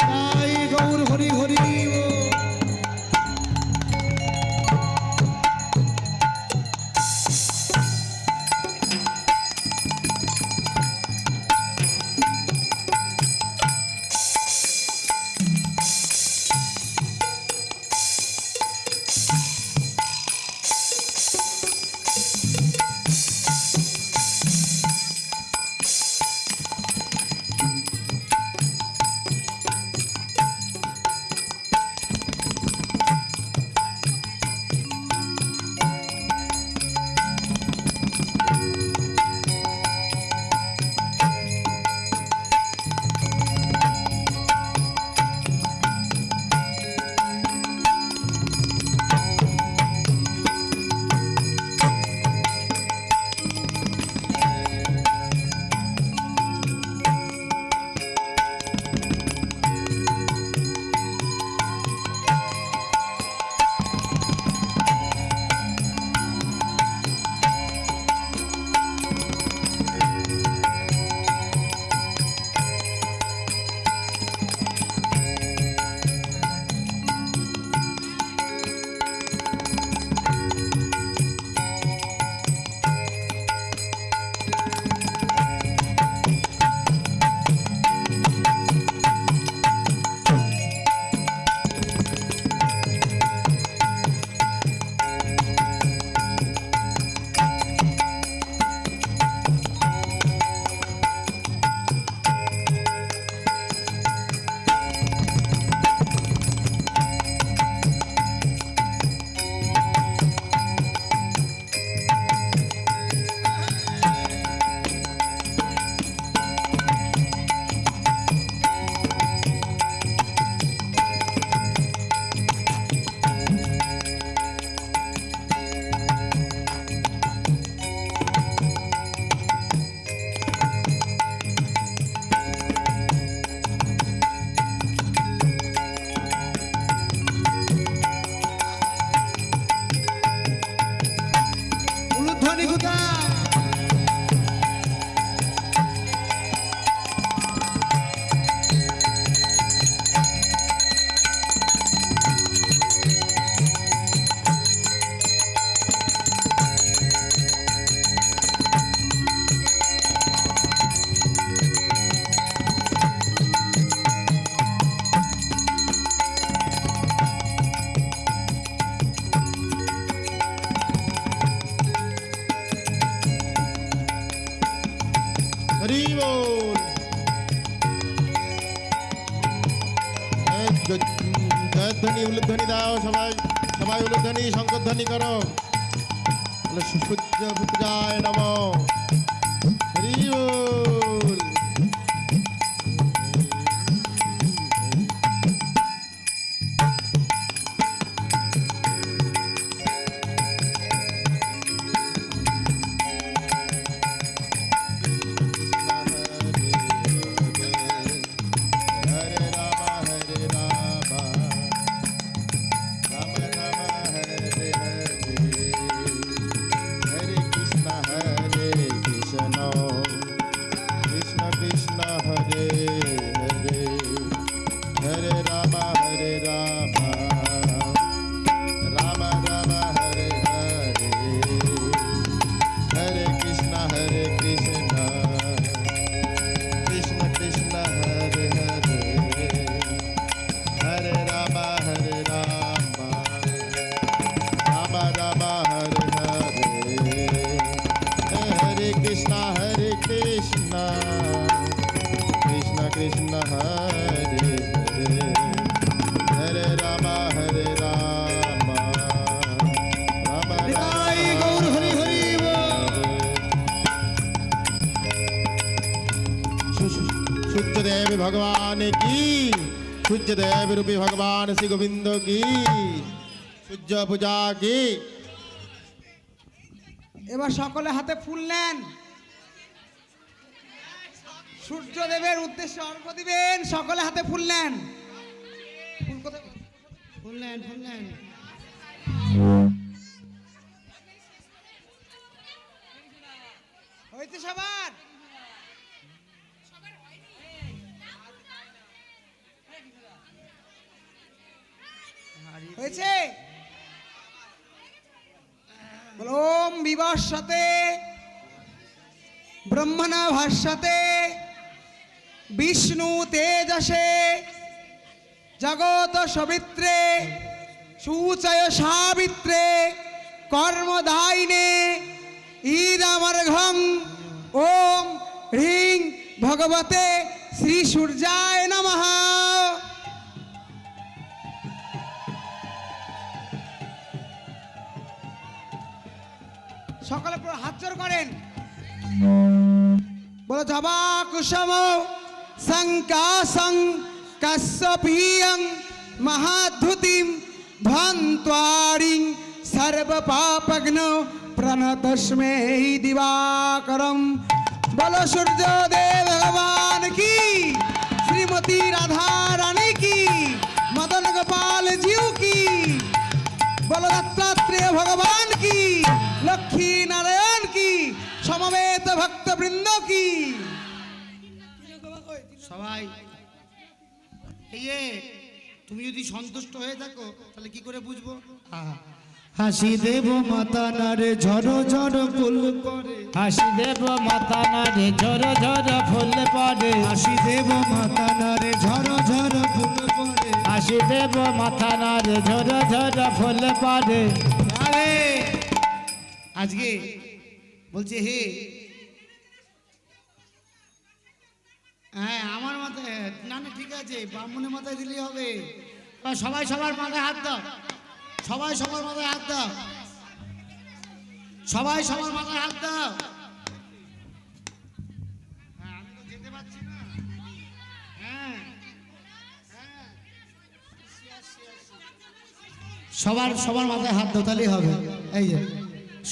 Speaker 4: তাই গৌর হরি হরি বল। উলুধ্বনি কোথায়?
Speaker 5: হরি বল। জয়ধ্বনি উলুধ্বনি দাও, সবাই সবাই উলুধ্বনি শঙ্করধ্বনি করো। সূর্য পূজায় নম। হরি বল। सूर्यदेव भगवान की, सूर्यदेव रूपी भगवान श्री गोविंद की, सूर्य पूजा की।
Speaker 6: এবার সকলে হাতে ফুল নেন, সূর্যদেবের উদ্দেশ্যে অর্ঘ্য দিবেন। সকলে হাতে ফুল নেন। ফুল কোথায়?
Speaker 1: ফুল নেন, ফুল নেন।
Speaker 6: হয়েছে সবার? হয়েছে? ওম বিবস্বতে ব্রহ্মণা ভাষ্যতে বিষ্ণু তেজসে জগত সবিত্রে সুচয় সাবিত্রে কর্মদায়িনে ঈদমর্ঘং ওম হ্রিং ভগবতে শ্রী সূর্যায় নমঃ। সকলে পুরো হাত জোড় করেন, বলো জবা কুসুম সংকাসং কাশ্যপীয়ং মহাধুতিম ধ্বন্ত্বারিং সর্ব পাপগ্ন প্রণতস্মে দিবাকরম। বলো সূর্যদেব ভগবান কি, শ্রীমতী রাধা রানী কি, মদন গোপাল জিউ কি, বলো দত্তাত্রেয় ভগবান কি, লক্ষ্মী নারায়ণ কি, সমবেত ভক্তবৃন্দ কি।
Speaker 1: সবাই এই যে, তুমি যদি সন্তুষ্ট হয়ে থাকো তাহলে কি করে বুঝবো?
Speaker 4: হাসি দেব মাতা নারে ঝড় ঝড় ফুল পরে,
Speaker 3: হাসি দেব মাতা নারে ঝর ঝর ফুল পড়ে,
Speaker 4: হাসি দেব মাতা নারে ঝড় ঝড় ফুল পরে।
Speaker 3: হাসি দেব মাথা নারে ঝর ঝর ফুল পড়ে।
Speaker 1: আরে আজকে বলছে হে, হ্যাঁ আমার মাথায় না, না ঠিক আছে, ব্রাহ্মণের মাথায় দিলেই হবে। সবাই সবার মাথায় হাত দাও, সবাই সবার মাথায় হাত দাও, সবাই সবার মাথায় হাত দাও। হ্যাঁ আমি তো যেতে পারছি না। হ্যাঁ হ্যাঁ, সবার সবার মাথায় হাত দাও, তাহলেই হবে। এই যে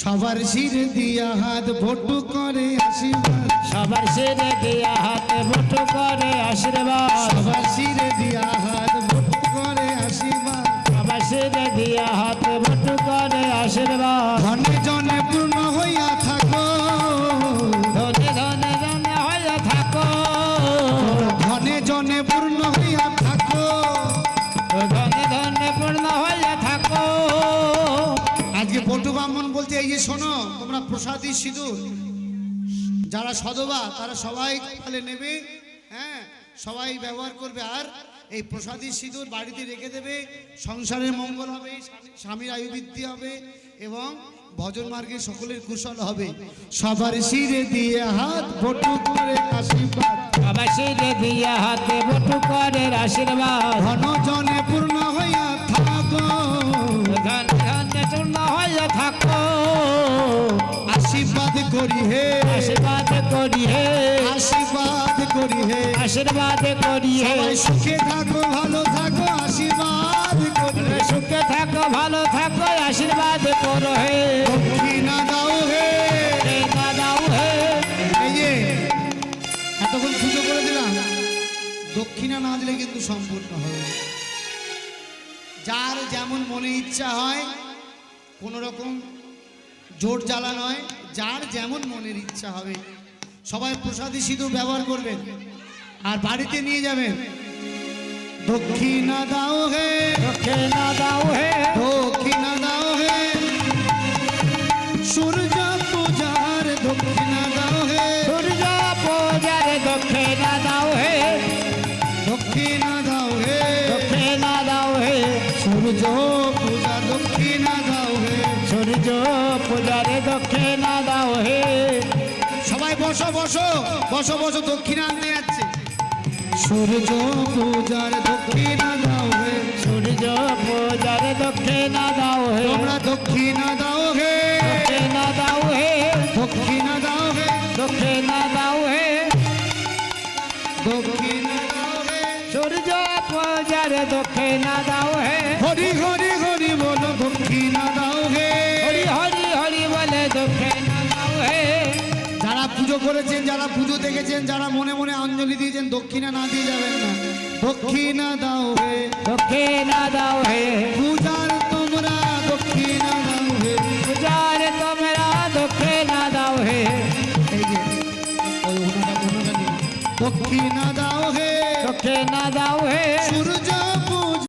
Speaker 4: সবার শিরে দিয়া হাত ভোটু করে আশীর্বাদ,
Speaker 3: সবার শিরে দিয়া হাতে বটু করে আশীর্বাদ,
Speaker 4: সবার শিরে দিয়া হাত ভোটু করে আশীর্বাদ।
Speaker 3: সবার শিরে দিয়া হাতে বটু করে আশীর্বাদ।
Speaker 4: ধনে জনে পূর্ণ হইয়া থাকো,
Speaker 3: ধনে ধনে ধনে হয়ে থাকো,
Speaker 4: ধনে জনে পূর্ণ হইয়া থাকো।
Speaker 3: ধনে ধনে পূর্ণ হয়ে থাকো।
Speaker 1: আজকে পটু ব্রাহ্মণ বলতে এই যে শোনো, তোমরা প্রসাদী সিঁদুর যারা সধবা তারা সবাই তাহলে নেবে, হ্যাঁ সবাই ব্যবহার করবে। আর এই প্রসাদী সিঁদুর বাড়িতে রেখে দেবে, সংসারের মঙ্গল হবে, স্বামীর আয়ু বৃদ্ধি হবে এবং ভজন মার্গে সকলের কুশল হবে।
Speaker 4: সবার শিরে দিয়ে হাত ভোটু করে আশীর্বাদ,
Speaker 3: সবার শিরে দিয়া হাতে বটু করে আশীর্বাদ।
Speaker 4: ধন জনে পূর্ণ হইয়া থাকো,
Speaker 3: ধনে ধনে পূর্ণ হয়ে থাকো।
Speaker 4: আশীর্বাদ করি হে,
Speaker 3: আশীর্বাদ করি হে,
Speaker 4: আশীর্বাদ করি হে।
Speaker 3: আশীর্বাদ করি হে।
Speaker 4: সবাই সুখে থাকো ভালো থাকো, আশীর্বাদ করি হে।
Speaker 3: সুখে থাকো ভালো থাকো আশীর্বাদ করো হে।
Speaker 4: দক্ষিণা দাও হে,
Speaker 3: না দাও হে।
Speaker 1: এই যে এতক্ষণ পুজো করে দিলাম, দক্ষিণা না দিলে কিন্তু সম্পূর্ণ হবে না। যার যেমন মনে ইচ্ছা হয়, কোনো রকম জোর জ্বালা নয়, যার যেমন মনের ইচ্ছা হবে। সবাই প্রসাদী সিঁদুর ব্যবহার করবেন আর বাড়িতে নিয়ে যাবেন।
Speaker 4: দক্ষিণা দাও হে,
Speaker 3: দক্ষিণা দাও হে।
Speaker 4: দক্ষিণা দাও হে। সূর্য পূজার দক্ষিণা দাও হে,
Speaker 3: সূর্য পূজার দক্ষিণা দাও হে।
Speaker 4: দক্ষিণা দাও হে।
Speaker 3: দক্ষিণা দাও হে।
Speaker 4: সূর্য পূজা দক্ষিণা দাও হে।
Speaker 3: সূর্য পূজার দক্ষিণা দাও হে।
Speaker 1: সবাই বসো বসো বসো বসো, দক্ষিণা আনতে যাচ্ছে।
Speaker 4: সূর্য পূজার দক্ষিণা দাও হে,
Speaker 3: সূর্য পূজার দক্ষিণা দাও হে।
Speaker 4: তোমরা দক্ষিণা দাও হে,
Speaker 3: দক্ষিণা দাও হে।
Speaker 4: দক্ষিণা দাও হে,
Speaker 3: দক্ষিণা দাও হে।
Speaker 4: দক্ষিণা দাও হে।
Speaker 3: সূর্য পূজার দক্ষিণা দাও হে।
Speaker 4: হরি হরি হরি বলো দক্ষিণা দাও হে,
Speaker 3: হরি হরি হরি বলে দক্ষিণা
Speaker 1: করেছেন, যারা পুজো দেখেছেন, যারা মনে মনে অঞ্জলি দিয়েছেন, দক্ষিণা না দিয়ে যাবেন না। দক্ষিণা দাও হে,
Speaker 3: দক্ষিণা দাও হে,
Speaker 1: পূজার তোমরা দক্ষিণা দাও হে।
Speaker 3: পূজার তোমরা দক্ষিণা দাও হে,
Speaker 1: এই যে ওই ওনাটা দিন। দক্ষিণা দাও হে,
Speaker 3: দক্ষিণা দাও হে,
Speaker 1: সূর্য